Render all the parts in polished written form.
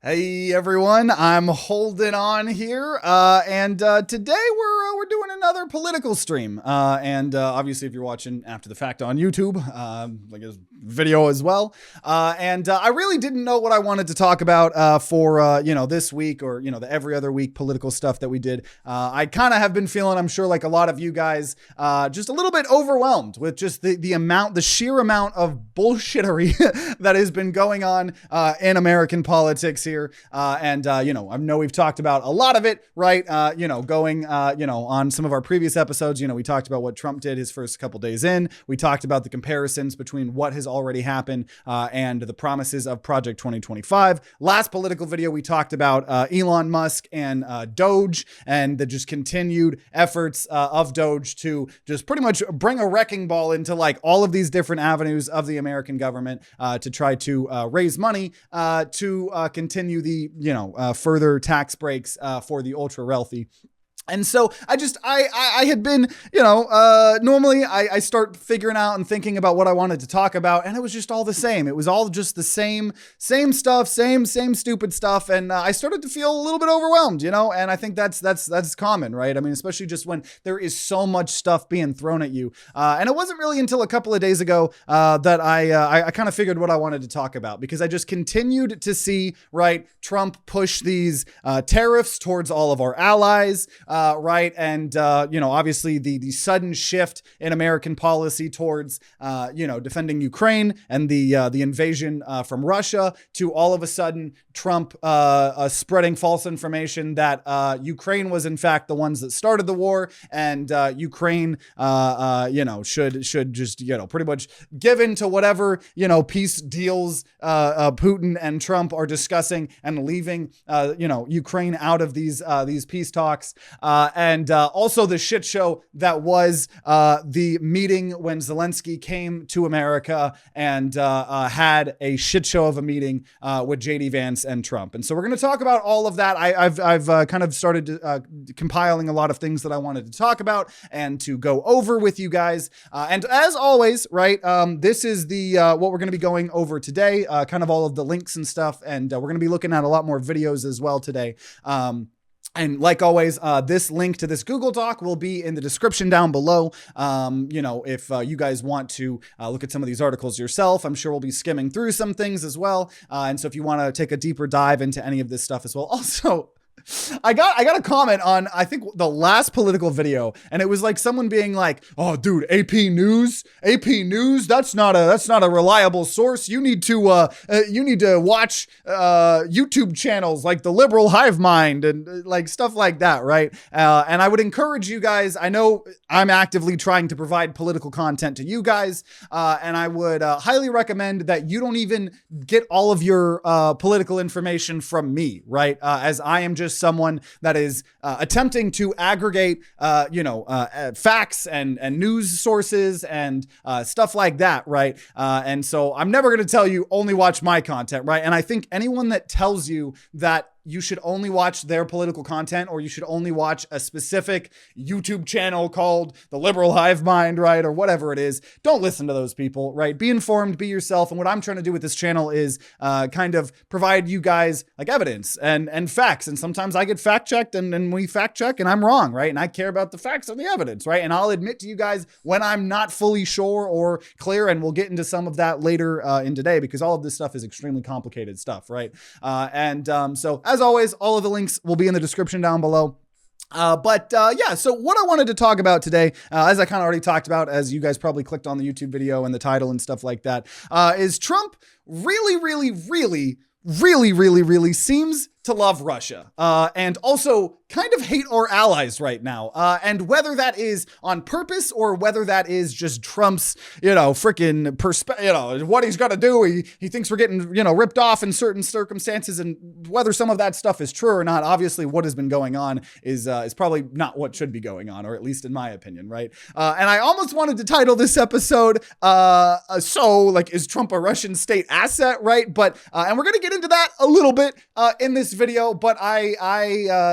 Hey everyone, I'm HoldenOnHere, and today we're doing another political stream. And obviously, if you're watching after the fact on YouTube, like a video as well. And I really didn't know what I wanted to talk about for this week or the every other week political stuff that we did. I kind of have been feeling, I'm sure, like a lot of you guys, just a little bit overwhelmed with just the sheer amount of bullshittery that has been going on in American politics here. I know we've talked about a lot of it, right? Going on some of our previous episodes, we talked about what Trump did his first couple days in. We talked about the comparisons between what has already happened and the promises of Project 2025. Last political video, we talked about Elon Musk and Doge and the just continued efforts of Doge to just pretty much bring a wrecking ball into like all of these different avenues of the American government to try to raise money to continue the further tax breaks for the ultra wealthy. And so I had been, normally I start figuring out and thinking about what I wanted to talk about, and it was just all the same. It was all just the same stuff, same stupid stuff. And I started to feel a little bit overwhelmed, and I think that's common, right? I mean, especially just when there is so much stuff being thrown at you. And it wasn't really until a couple of days ago that I kind of figured what I wanted to talk about, because I just continued to see, right, Trump push these tariffs towards all of our allies, right. And, obviously the sudden shift in American policy towards, defending Ukraine and the invasion from Russia, to all of a sudden Trump spreading false information that Ukraine was in fact the ones that started the war, and Ukraine, should just, pretty much give in to whatever, peace deals Putin and Trump are discussing, and leaving, Ukraine out of these peace talks. And also the shit show that was the meeting when Zelensky came to America and had a shit show of a meeting with JD Vance and Trump. And so we're going to talk about all of that. I've kind of started compiling a lot of things that I wanted to talk about and to go over with you guys. And as always, right, this is the what we're going to be going over today, kind of all of the links and stuff. And we're going to be looking at a lot more videos as well today. And like always, this link to this Google Doc will be in the description down below. If you guys want to look at some of these articles yourself, I'm sure we'll be skimming through some things as well. And so if you want to take a deeper dive into any of this stuff as well. Also, I got a comment on, I think, the last political video, and it was like someone being like, "Oh, dude, AP News, that's not a reliable source. You need to watch YouTube channels like the Liberal Hive Mind and like stuff like that, right?" And I would encourage you guys. I know I'm actively trying to provide political content to you guys, and I would highly recommend that you don't even get all of your political information from me, right? As I am just someone that is attempting to aggregate, facts and news sources and stuff like that, right? And so I'm never going to tell you only watch my content, right? And I think anyone that tells you that you should only watch their political content, or you should only watch a specific YouTube channel called the Liberal Hive Mind, right? Or whatever it is, don't listen to those people, right? Be informed, be yourself. And what I'm trying to do with this channel is kind of provide you guys like evidence and facts. And sometimes I get fact checked and we fact check and I'm wrong, right? And I care about the facts and the evidence, right? And I'll admit to you guys when I'm not fully sure or clear, and we'll get into some of that later in today, because all of this stuff is extremely complicated stuff, right? So as always, all of the links will be in the description down below. So what I wanted to talk about today, as I kind of already talked about, as you guys probably clicked on the YouTube video and the title and stuff like that, is Trump really seems to love Russia, and also kind of hate our allies right now. And whether that is on purpose or whether that is just Trump's, freaking what he's got to do. He thinks we're getting, ripped off in certain circumstances, and whether some of that stuff is true or not, obviously what has been going on is probably not what should be going on, or at least in my opinion, right? And I almost wanted to title this episode, is Trump a Russian state asset, right? But, and we're going to get into that a little bit in this video, but that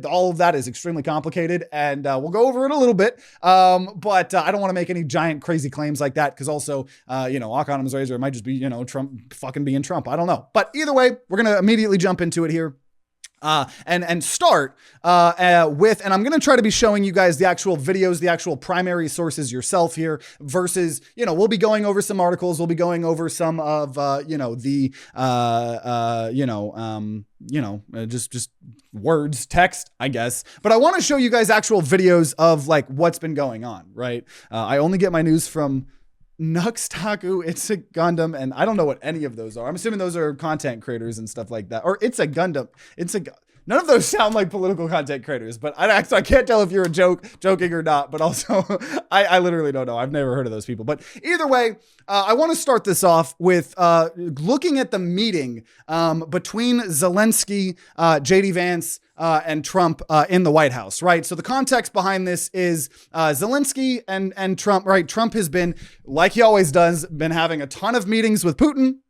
all of that is extremely complicated, and we'll go over it a little bit. But I don't want to make any giant crazy claims like that, because also, Occam's razor, it might just be, Trump fucking being Trump. I don't know. But either way, we're going to immediately jump into it here. And start with, and I'm going to try to be showing you guys the actual videos, the actual primary sources yourself here versus, we'll be going over some articles. We'll be going over some of, just words, text, I guess. But I want to show you guys actual videos of like what's been going on, right? I only get my news from Nuxtaku, It's a Gundam, and I don't know what any of those are. I'm assuming those are content creators and stuff like that. Or It's a Gundam. None of those sound like political content creators, but I can't tell if you're joking or not, but also I literally don't know. I've never heard of those people. But either way, I want to start this off with looking at the meeting between Zelensky, JD Vance, and Trump in the White House, right? So the context behind this is Zelensky and Trump, right? Trump has been, like he always does, been having a ton of meetings with Putin.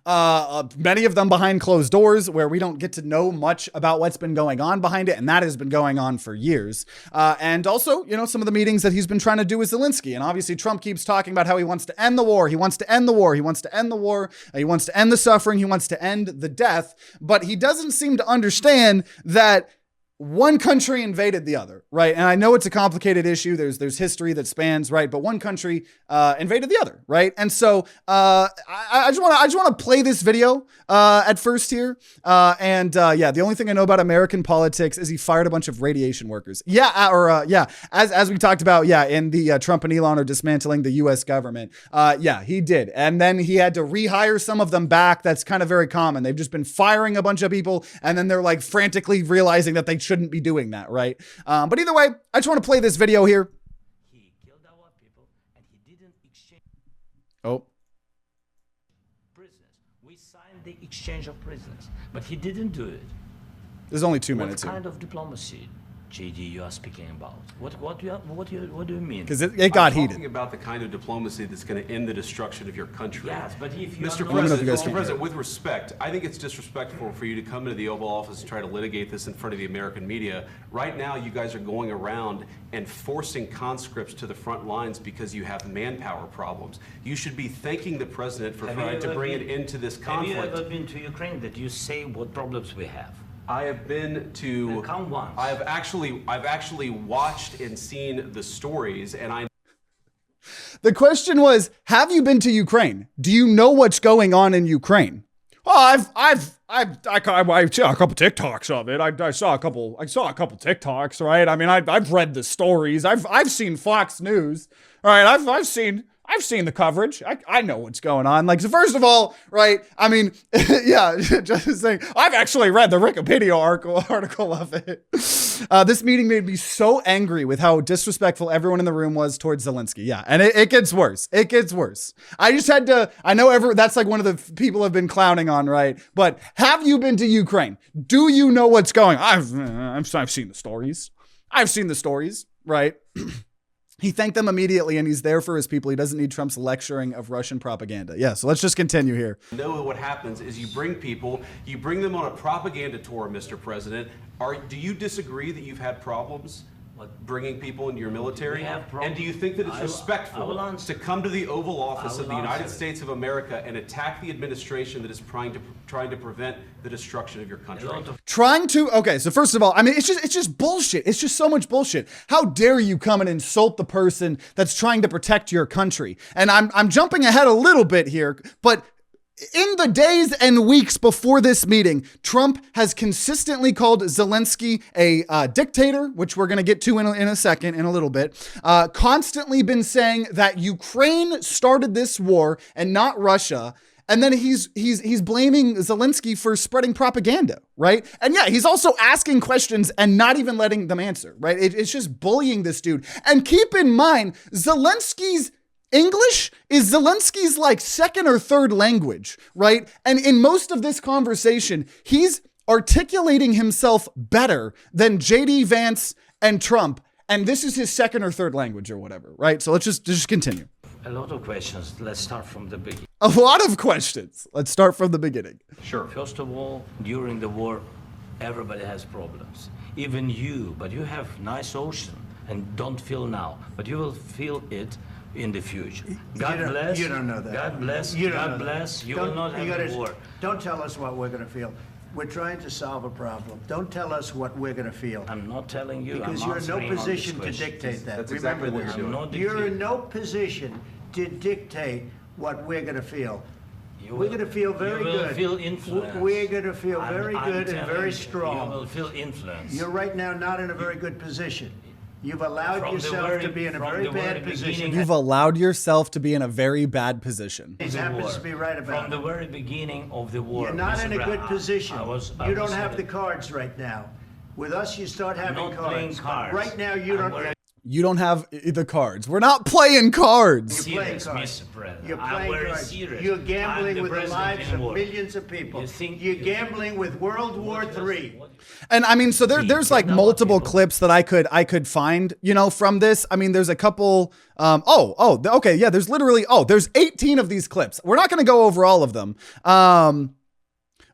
Many of them behind closed doors where we don't get to know much about what's been going on behind it. And that has been going on for years. And also, some of the meetings that he's been trying to do with Zelensky. And obviously Trump keeps talking about how he wants to end the war. He wants to end the war. He wants to end the war. He wants to end the suffering. He wants to end the death. But he doesn't seem to understand that one country invaded the other, right? And I know it's a complicated issue. There's history that spans, right? But one country invaded the other, right? And so I just want to play this video at first here. The only thing I know about American politics is he fired a bunch of radiation workers. As we talked about, in the Trump and Elon are dismantling the U.S. government. He did. And then he had to rehire some of them back. That's kind of very common. They've just been firing a bunch of people, and then they're like frantically realizing that they shouldn't be doing that, right? But either way, I just want to play this video here. He killed our people and he didn't exchange prisoners. We signed the exchange of prisoners, but he didn't do it. There's only 2 minutes here. What kind of diplomacy, JD, you are speaking about? What do you mean? Because it got heated. Talking about the kind of diplomacy that's going to end the destruction of your country. Yes, but if you Mr. President, with respect, I think it's disrespectful for you to come into the Oval Office and try to litigate this in front of the American media. Right now, you guys are going around and forcing conscripts to the front lines because you have manpower problems. You should be thanking the president for trying to bring an end to this conflict. Have you ever been to Ukraine that you say what problems we have? I have been to. Come once. I've actually watched and seen the stories, and I. The question was, have you been to Ukraine? Do you know what's going on in Ukraine? Oh, I saw a couple TikToks of it. I saw a couple TikToks, right? I mean, I've read the stories. I've seen Fox News. All right, I've seen the coverage. I know what's going on. Like, so first of all, right, I mean, just saying, I've actually read the Wikipedia article of it. This meeting made me so angry with how disrespectful everyone in the room was towards Zelensky. Yeah, and it gets worse. It gets worse. I just had to, I know that's like one of the people I've been clowning on, right? But have you been to Ukraine? Do you know what's going on? I've seen the stories. I've seen the stories, right? He thanked them immediately, and he's there for his people. He doesn't need Trump's lecturing of Russian propaganda. Yeah, so let's just continue here. Know what happens is you bring them on a propaganda tour, Mr. President. Do you disagree that you've had problems bringing people into your military? And do you think that it's respectful to come to the Oval Office of the United States of America and attack the administration that is trying to prevent the destruction of your country? Okay, so first of all, I mean, it's just bullshit. It's just so much bullshit. How dare you come and insult the person that's trying to protect your country? And I'm jumping ahead a little bit here, but in the days and weeks before this meeting, Trump has consistently called Zelensky a dictator, which we're going to get to in a second, in a little bit. Constantly been saying that Ukraine started this war and not Russia. And then he's blaming Zelensky for spreading propaganda, right? And yeah, he's also asking questions and not even letting them answer, right? It's just bullying this dude. And keep in mind, English is Zelensky's like second or third language, right? And in most of this conversation, he's articulating himself better than JD Vance and Trump. And this is his second or third language or whatever, right? So let's just continue. A lot of questions. Let's start from the beginning. A lot of questions. Let's start from the beginning. Sure. First of all, during the war, everybody has problems. Even you, but you have nice ocean and don't feel now, but you will feel it in the future. God bless. You don't know that. God bless. You don't God know that. bless. You Don't- will not you have gotta- a war. Don't tell us what we're going to feel. We're trying to solve a problem. Don't tell us what we're going to feel. I'm not telling you. Because I'm you're in no answering on this position to question. dictate that. That's Remember exactly what this. you're I'm doing. not You're in dictating. no position to dictate what we're going to feel. You We're will- going to feel very you will good. feel influence. We're going to feel very I'm good and telling very you, strong. You will feel influence. You're right now not in a very good position. You've allowed From the yourself very- to be in a from very the very bad position. beginning- You've allowed yourself to be in a very bad position. He the happens war. to be right about From the it. very beginning of the war. You're not Mr. in a good Brown, position. I You don't was have the in- cards right now. With us, you start having not playing cards. cards. Right now, you I'm don't. wearing- You don't have the cards. We're not playing cards. You're playing Serious, cards. Mr. President. You're I'm playing very cards. serious. You're I'm gambling the with the president lives in of war. millions of people. You think You're you- gambling with World War III. And I mean, so there's like multiple clips that I could find, from this. I mean, there's a couple. Okay, yeah. There's literally there's 18 of these clips. We're not going to go over all of them.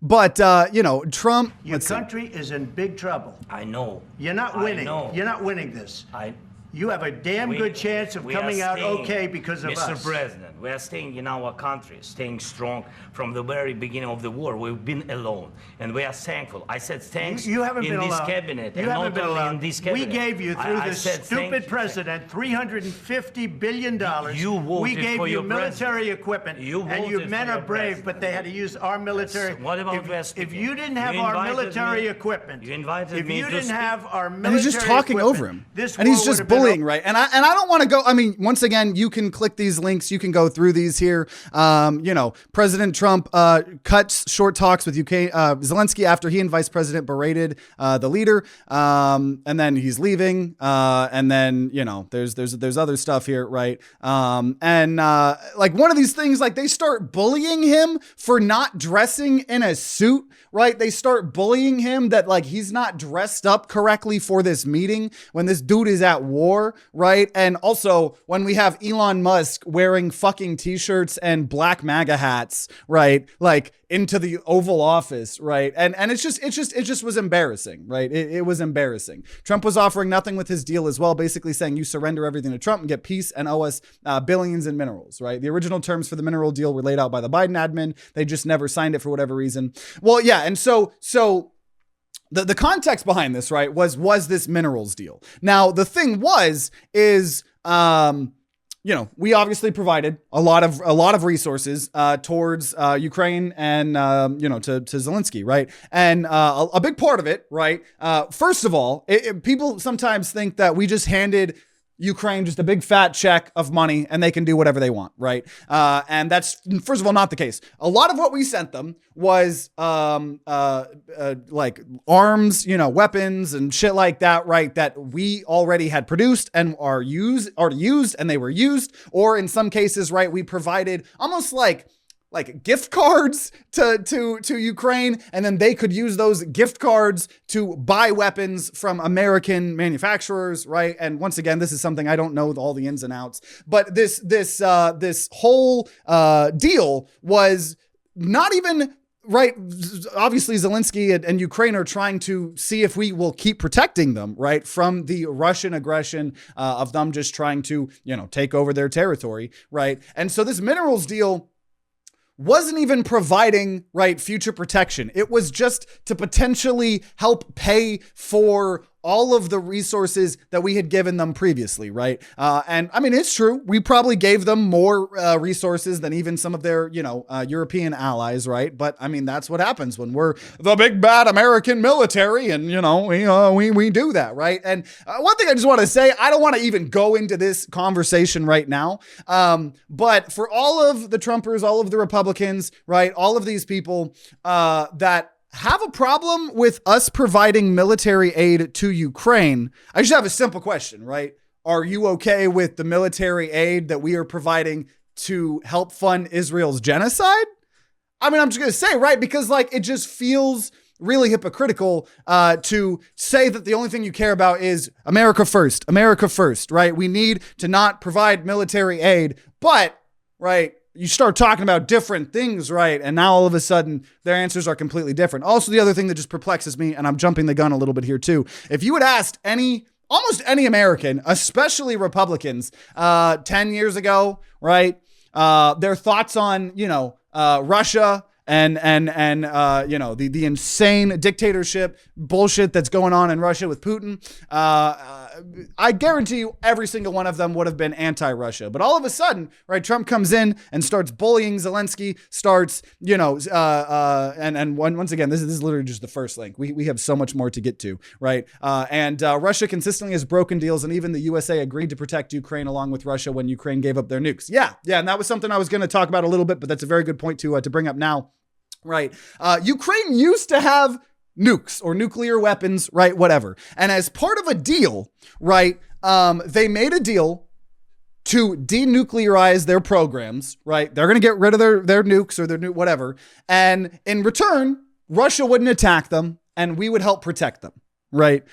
But Trump. Your let's see. country is in big trouble. I know. You're not I winning. know. You're not winning this. I. You have a damn good chance of we are coming out staying, okay because of Mr. us. President, we are staying in our country, staying strong from the very beginning of the war. We've been alone, and we are thankful. I said thanks You haven't in been this alone. cabinet, You and haven't not been only alone. in this We cabinet. gave you, through I this said thank stupid you. president, $350 billion. You voted we gave for you your military president. equipment, You and your voted men for are your brave, president. but they had to use our military. What about West? If you didn't have our military equipment, You invited if me you to didn't speak. have our military And he's just talking equipment, over him. this And he's war just would have been bullying, right? And I don't want to go. I mean, once again, you can click these links. You can go through these here. President Trump cuts short talks with UK Zelensky after he and Vice President berated the leader. And then he's leaving. And then, there's other stuff here, right? Like one of these things, like they start bullying him for not dressing in a suit, right? They start bullying him that like he's not dressed up correctly for this meeting when this dude is at war, right? And also when we have Elon Musk wearing fucking t-shirts and black MAGA hats, right? Like into the Oval Office, right? And it just was embarrassing, right? It was embarrassing. Trump was offering nothing with his deal as well, basically saying you surrender everything to Trump and get peace and owe us billions in minerals, right? The original terms for the mineral deal were laid out by the Biden admin. They just never signed it for whatever reason. Well, yeah. And so the context behind this, right, was this minerals deal. Now, the thing is, we obviously provided a lot of resources towards Ukraine and to Zelensky, right? And a big part of it, right? First of all, people sometimes think that we just handed Ukraine just a big fat check of money and they can do whatever they want, right? And that's, first of all, not the case. A lot of what we sent them was like arms, weapons and shit like that, right? That we already had produced and are used and they were used. Or in some cases, right, we provided almost like gift cards to Ukraine, and then they could use those gift cards to buy weapons from American manufacturers, right? And once again, this is something I don't know all the ins and outs, but this whole deal was not even right. Obviously, Zelensky and Ukraine are trying to see if we will keep protecting them, right, from the Russian aggression of them just trying to, take over their territory, right? And so this minerals deal wasn't even providing, right, future protection. It was just to potentially help pay for all of the resources that we had given them previously, right? And I mean, it's true. We probably gave them more resources than even some of their, European allies, right? But I mean, that's what happens when we're the big bad American military, and we do that, right? And one thing I just want to say, I don't want to even go into this conversation right now, but for all of the Trumpers, all of the Republicans, right, all of these people that have a problem with us providing military aid to Ukraine, I just have a simple question, right? Are you okay with the military aid that we are providing to help fund Israel's genocide? I mean, I'm just going to say, right? Because like, it just feels really hypocritical to say that the only thing you care about is America first, right? We need to not provide military aid, But, right, you start talking about different things, right? And now all of a sudden their answers are completely different. Also, the other thing that just perplexes me, and I'm jumping the gun a little bit here too. If you had asked almost any American, especially Republicans, 10 years ago, right? Their thoughts on, Russia and the insane dictatorship bullshit that's going on in Russia with Putin. I guarantee you every single one of them would have been anti-Russia. But all of a sudden, right, Trump comes in and starts bullying Zelensky, starts, and once again, this is literally just the first link. We have so much more to get to, right? And Russia consistently has broken deals, and even the USA agreed to protect Ukraine along with Russia when Ukraine gave up their nukes. Yeah, and that was something I was going to talk about a little bit, but that's a very good point to bring up now. Right. Ukraine used to have nukes or nuclear weapons, right? Whatever. And as part of a deal, right, they made a deal to denuclearize their programs, right? They're going to get rid of their nukes or their whatever. And in return, Russia wouldn't attack them and we would help protect them, right?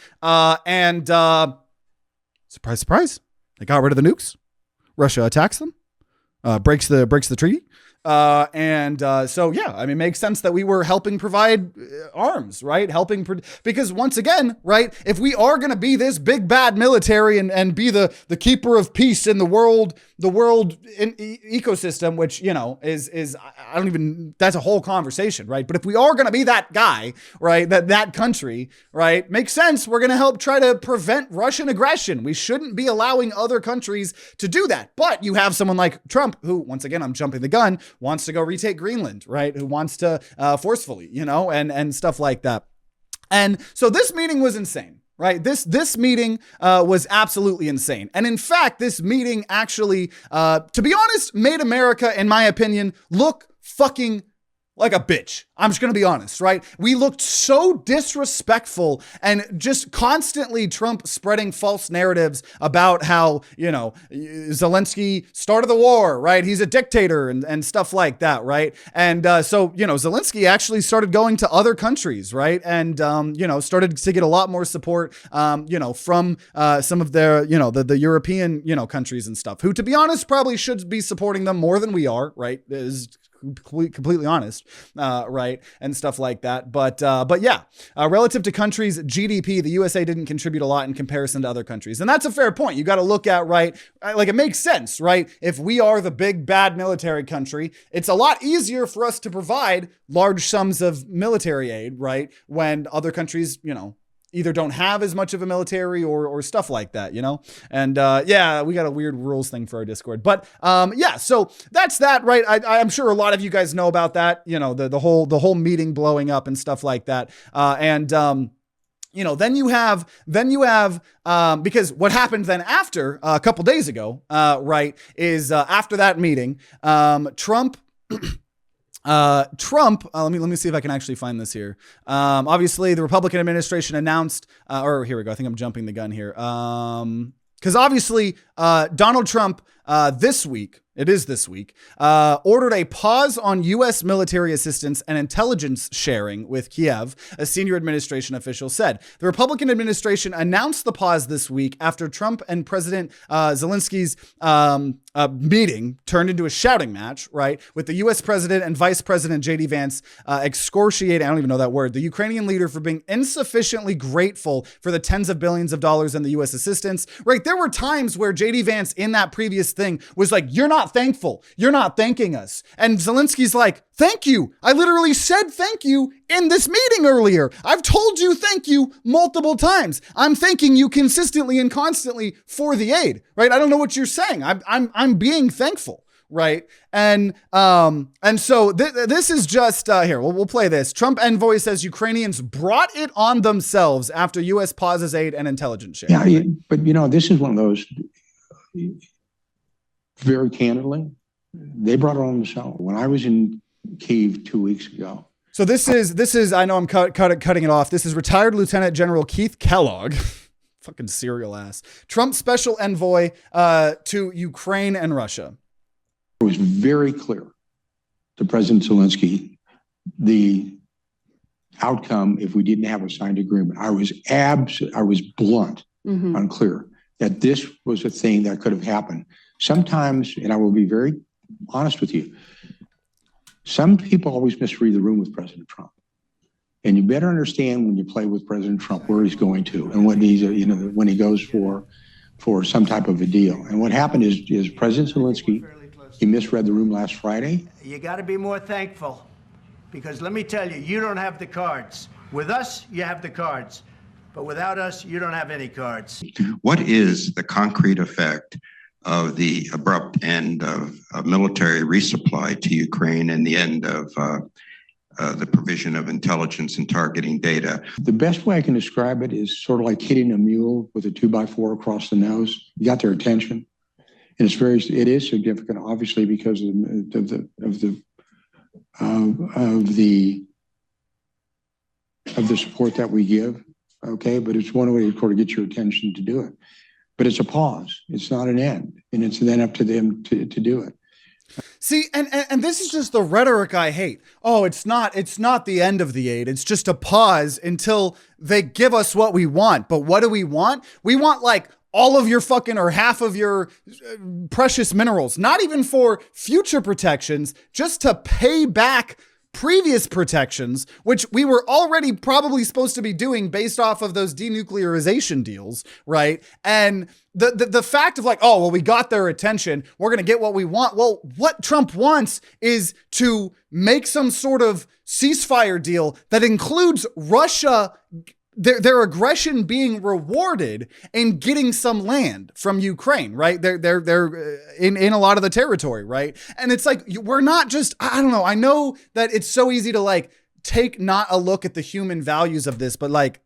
Surprise, surprise, they got rid of the nukes. Russia attacks them, breaks the treaty. So yeah, I mean, it makes sense that we were helping provide arms, right? Because once again, right, if we are going to be this big bad military and be the keeper of peace in the world ecosystem, which, is I don't even, that's a whole conversation, right? But if we are going to be that guy, right, that country, right, makes sense. We're going to help try to prevent Russian aggression. We shouldn't be allowing other countries to do that. But you have someone like Trump, who, once again, I'm jumping the gun, wants to go retake Greenland, right? Who wants to forcefully, and stuff like that. And so this meeting was insane, right? This meeting was absolutely insane. And in fact, this meeting actually, to be honest, made America, in my opinion, look fucking like a bitch. I'm just going to be honest, right? We looked so disrespectful and just constantly Trump spreading false narratives about how, Zelensky started the war, right? He's a dictator and stuff like that, right? And so Zelensky actually started going to other countries, right? And, started to get a lot more support, from some of their, the European, countries and stuff, who, to be honest, probably should be supporting them more than we are, right? Is completely honest, right, and stuff like that. But yeah, relative to countries' GDP, the USA didn't contribute a lot in comparison to other countries, and that's a fair point. You got to look at, right, like it makes sense, right? If we are the big bad military country, it's a lot easier for us to provide large sums of military aid, right, when other countries, either don't have as much of a military or stuff like that, And yeah, we got a weird rules thing for our Discord. But yeah, so that's that, right? I'm sure a lot of you guys know about that, the whole meeting blowing up and stuff like that. Then you have because what happened then after a couple days ago, right, is after that meeting, Trump. Let me see if I can actually find this here. Obviously, the Republican administration announced, or here we go. I think I'm jumping the gun here. Because obviously, Donald Trump this week ordered a pause on U.S. military assistance and intelligence sharing with Kiev, a senior administration official said. The Republican administration announced the pause this week after Trump and President Zelensky's meeting turned into a shouting match, right, with the U.S. President and Vice President J.D. Vance excoriating, I don't even know that word, the Ukrainian leader for being insufficiently grateful for the tens of billions of dollars in the U.S. assistance, right? There were times where J.D. Vance in that previous thing was like, you're not thankful. You're not thanking us. And Zelensky's like, thank you. I literally said thank you in this meeting earlier. I've told you thank you multiple times. I'm thanking you consistently and constantly for the aid, right? I don't know what you're saying. I'm being thankful, right? And so this is just here. We'll play this. Trump envoy says Ukrainians brought it on themselves after U.S. pauses aid and intelligence sharing. Yeah, but this is one of those. Very candidly, they brought it on themselves. When I was in Kyiv 2 weeks ago. So this is. I know I'm cutting it off. This is retired Lieutenant General Keith Kellogg, fucking serial ass. Trump's special envoy to Ukraine and Russia. It was very clear to President Zelensky the outcome if we didn't have a signed agreement. I was blunt, unclear that this was a thing that could have happened. Sometimes, and I will be very honest with you, some people always misread the room with President Trump. And you better understand when you play with President Trump where he's going to and what he's, when he goes for some type of a deal. And what happened is President Zelensky, he misread the room last Friday. You got to be more thankful, because let me tell you, you don't have the cards. With us, you have the cards. But without us, you don't have any cards. What is the concrete effect of the abrupt end of military resupply to Ukraine and the end of the provision of intelligence and targeting data? The best way I can describe it is sort of like hitting a mule with a 2x4 across the nose. You got their attention. And it is significant, obviously, because of the support that we give. Okay, but it's one way to get your attention to do it. But it's a pause. It's not an end, and it's then up to them to do it. See, and this is just the rhetoric I hate. Oh, it's not the end of the aid. It's just a pause until they give us what we want. But what do we want? We want like all of your fucking or half of your precious minerals, not even for future protections, just to pay back previous protections, which we were already probably supposed to be doing based off of those denuclearization deals, right? And the fact of like, oh, well, we got their attention, we're going to get what we want. Well, what Trump wants is to make some sort of ceasefire deal that includes Russia, their aggression being rewarded and getting some land from Ukraine, right? They're in a lot of the territory, right? And it's like, we're not just, I don't know. I know that it's so easy to like take not a look at the human values of this, but like,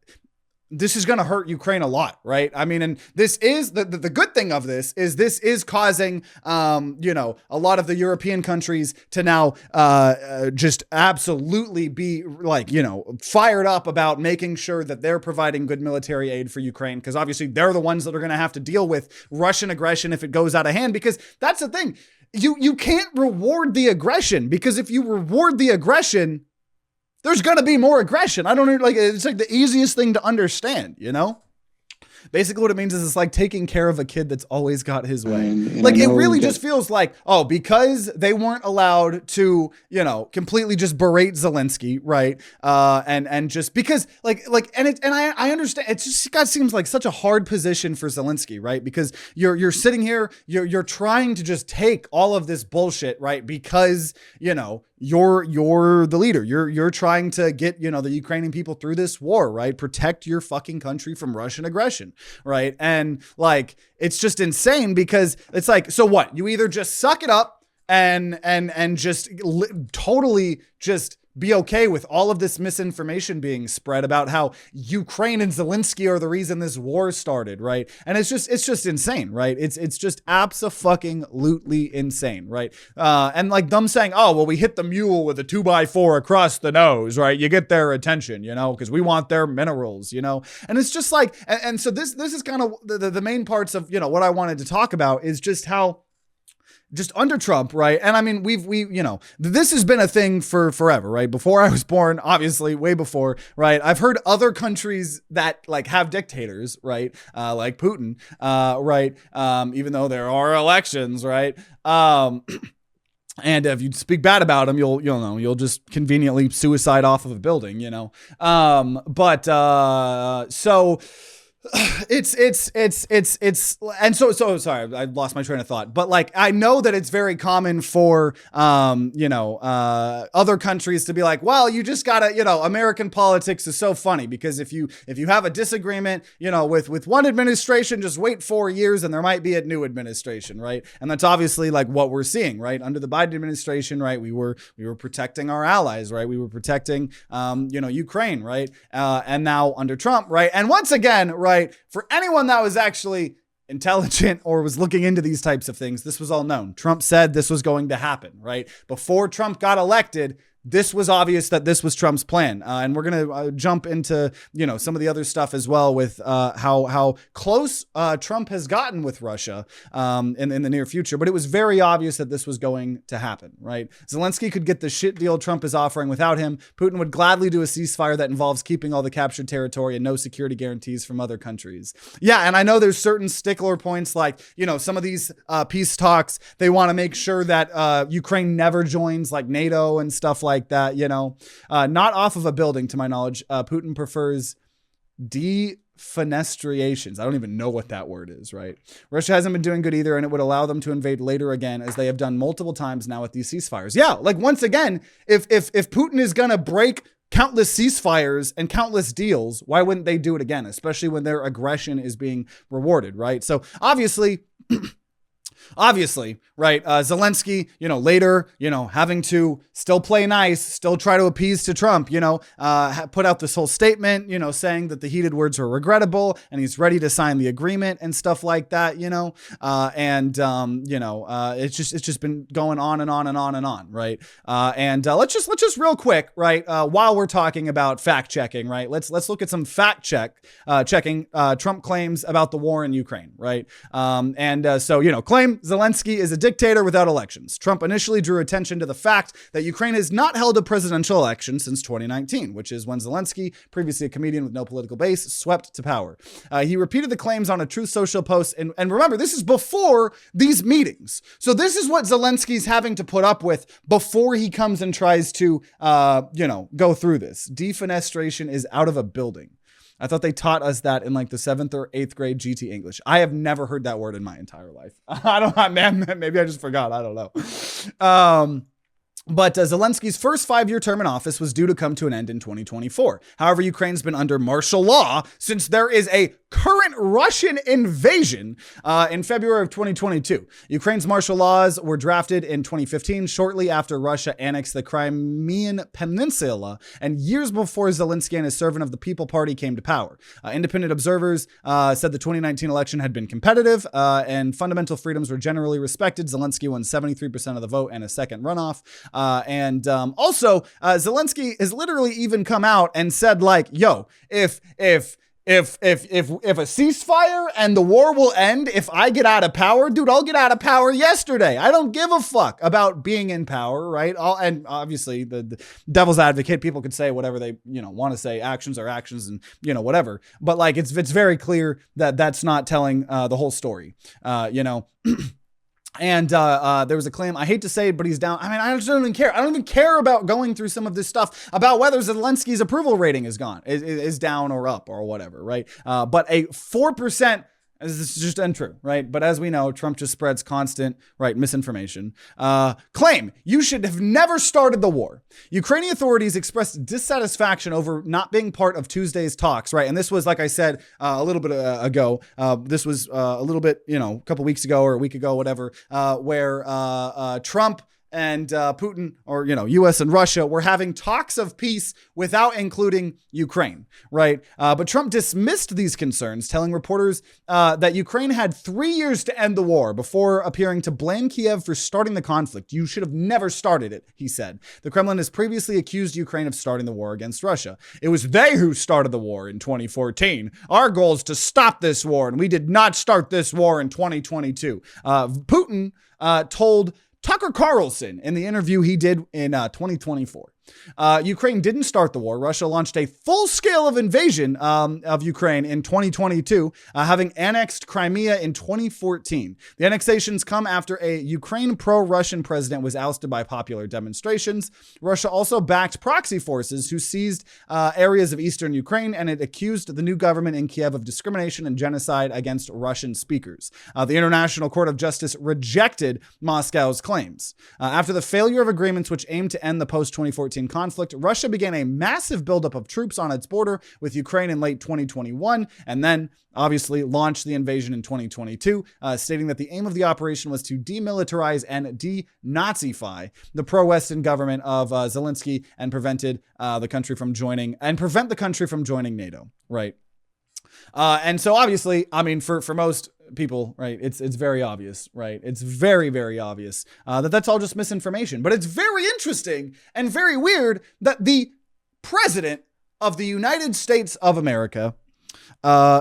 this is going to hurt Ukraine a lot, right? I mean, and this is the good thing of this is causing, a lot of the European countries to now just absolutely be like, fired up about making sure that they're providing good military aid for Ukraine, because obviously they're the ones that are going to have to deal with Russian aggression if it goes out of hand, because that's the thing. You can't reward the aggression, because if you reward the aggression, there's going to be more aggression. I don't know, like, it's like the easiest thing to understand, Basically what it means is it's like taking care of a kid that's always got his way. And like, it really just feels like, oh, because they weren't allowed to, completely just berate Zelensky, right? And just because I understand, it just seems like such a hard position for Zelensky, right? Because you're sitting here, you're trying to just take all of this bullshit, right? Because, you're the leader. You're trying to get, the Ukrainian people through this war, right? Protect your fucking country from Russian aggression, right? And like, it's just insane, because it's like, so what? You either just suck it up and just totally just be okay with all of this misinformation being spread about how Ukraine and Zelensky are the reason this war started, right? And it's just insane, right? It's just abso-fucking-lutely insane, right? And like them saying, oh, well, we hit the mule with a 2x4 across the nose, right? You get their attention, because we want their minerals, And it's just like, and so this is kind of the main parts of, what I wanted to talk about is just how, just under Trump, right? And I mean, this has been a thing for forever, right? Before I was born, obviously, way before, right? I've heard other countries that like have dictators, right? Like Putin, right? Even though there are elections, right? And if you speak bad about him, you'll just conveniently suicide off of a building, So it's and so sorry, I lost my train of thought, but like, I know that it's very common for, other countries to be like, well, you just gotta, American politics is so funny, because if you have a disagreement, with one administration, just wait 4 years and there might be a new administration, right? And that's obviously like what we're seeing, right? Under the Biden administration, right? We were protecting our allies, right? We were protecting, Ukraine, right? And now under Trump, right? And once again, right? For anyone that was actually intelligent or was looking into these types of things, this was all known. Trump said this was going to happen, right? Before Trump got elected, this was obvious that this was Trump's plan. And we're going to jump into, some of the other stuff as well with how close Trump has gotten with Russia in the near future. But it was very obvious that this was going to happen, right? Zelensky could get the shit deal Trump is offering without him. Putin would gladly do a ceasefire that involves keeping all the captured territory and no security guarantees from other countries. Yeah, and I know there's certain stickler points like, some of these peace talks, they want to make sure that Ukraine never joins like NATO and stuff like that, not off of a building, to my knowledge. Putin prefers defenestrations. I don't even know what that word is, right? Russia hasn't been doing good either, and it would allow them to invade later again, as they have done multiple times now with these ceasefires. Yeah, like once again, if Putin is gonna break countless ceasefires and countless deals, why wouldn't they do it again, especially when their aggression is being rewarded, right? So obviously, right, Zelensky, later, having to still play nice, still try to appease to Trump, put out this whole statement, saying that the heated words were regrettable and he's ready to sign the agreement and stuff like that, it's just been going on and on and on and on, right? Let's just real quick, right, while we're talking about fact checking, right, let's look at some fact checking Trump claims about the war in Ukraine, right? Claim Zelensky is a dictator without elections. Trump initially drew attention to the fact that Ukraine has not held a presidential election since 2019, which is when Zelensky, previously a comedian with no political base, swept to power. He repeated the claims on a Truth Social post. And remember, this is before these meetings. So this is what Zelensky's having to put up with before he comes and tries to, go through this. Defenestration is out of a building. I thought they taught us that in like the 7th or 8th grade GT English. I have never heard that word in my entire life. Maybe I just forgot. I don't know. But Zelensky's first 5-year term in office was due to come to an end in 2024. However, Ukraine's been under martial law since there is a current Russian invasion in February of 2022. Ukraine's martial laws were drafted in 2015, shortly after Russia annexed the Crimean Peninsula and years before Zelensky and his Servant of the People Party came to power. Independent observers said the 2019 election had been competitive and fundamental freedoms were generally respected. Zelensky won 73% of the vote and a second runoff. Also, Zelensky has literally even come out and said, like, yo, if a ceasefire and the war will end if I get out of power, dude, I'll get out of power yesterday. I don't give a fuck about being in power, right? And obviously the devil's advocate, people could say whatever they, want to say. Actions are actions and, whatever. But like, it's very clear that that's not telling the whole story, And there was a claim, I hate to say it, but he's down. I mean, I just don't even care. I don't even care about going through some of this stuff about whether Zelensky's approval rating is down or up or whatever, right? But a 4%, this is just untrue, right? But as we know, Trump just spreads constant, right, misinformation. Claim, you should have never started the war. Ukrainian authorities expressed dissatisfaction over not being part of Tuesday's talks, right? And this was, like I said, a little bit ago. This was a little bit, a couple weeks ago or a week ago, whatever, where Trump and Putin, or, U.S. and Russia, were having talks of peace without including Ukraine, right? But Trump dismissed these concerns, telling reporters that Ukraine had 3 years to end the war before appearing to blame Kiev for starting the conflict. You should have never started it, he said. The Kremlin has previously accused Ukraine of starting the war against Russia. It was they who started the war in 2014. Our goal is to stop this war, and we did not start this war in 2022. Putin told Tucker Carlson in the interview he did in 2024. Ukraine didn't start the war. Russia launched a full-scale invasion of Ukraine in 2022, having annexed Crimea in 2014. The annexations come after a Ukraine pro-Russian president was ousted by popular demonstrations. Russia also backed proxy forces who seized areas of eastern Ukraine, and it accused the new government in Kiev of discrimination and genocide against Russian speakers. The International Court of Justice rejected Moscow's claims. After the failure of agreements which aimed to end the post-2014 conflict, Russia began a massive buildup of troops on its border with Ukraine in late 2021, and then obviously launched the invasion in 2022, stating that the aim of the operation was to demilitarize and denazify the pro-Western government of Zelensky and prevent the country from joining NATO, right? And so obviously, I mean, for most people, right, it's very obvious, right? It's very, very obvious that that's all just misinformation. But it's very interesting and very weird that the president of the United States of America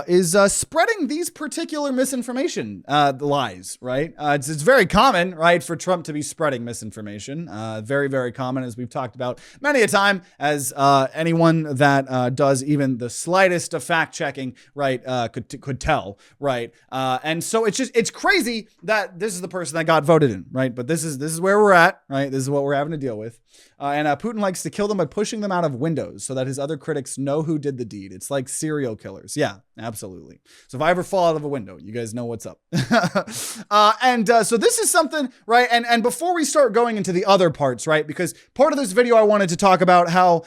is spreading these particular misinformation lies, right? It's very common, right, for Trump to be spreading misinformation. Very, very common, as we've talked about many a time, as anyone that does even the slightest of fact checking, right, could tell, right? And so it's crazy that this is the person that got voted in, right? But this is where we're at, right? This is what we're having to deal with. And Putin likes to kill them by pushing them out of windows so that his other critics know who did the deed. It's like serial killers. Yeah, absolutely. So if I ever fall out of a window, you guys know what's up. So this is something, right? And before we start going into the other parts, right? Because part of this video, I wanted to talk about how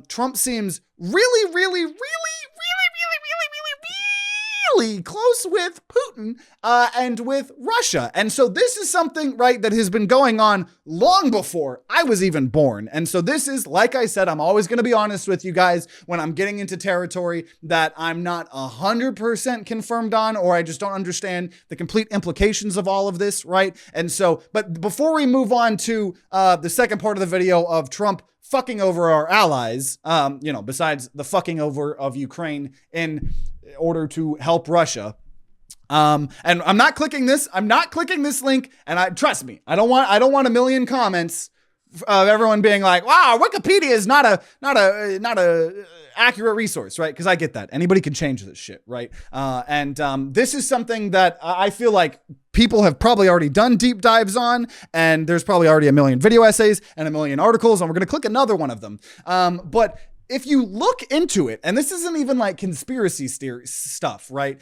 Trump seems really close with Putin and with Russia. And so this is something, right, that has been going on long before I was even born. And so this is, like I said, I'm always going to be honest with you guys when I'm getting into territory that I'm not 100% confirmed on, or I just don't understand the complete implications of all of this, right? And so, but before we move on to the second part of the video of Trump fucking over our allies, besides the fucking over of Ukraine in order to help Russia. And I'm not clicking this link. And trust me, I don't want a million comments of everyone being like, wow, Wikipedia is not a accurate resource, right? Because I get that. Anybody can change this shit, right? This is something that I feel like people have probably already done deep dives on, and there's probably already a million video essays and a million articles, and we're going to click another one of them. But if you look into it, and this isn't even like conspiracy stuff, right?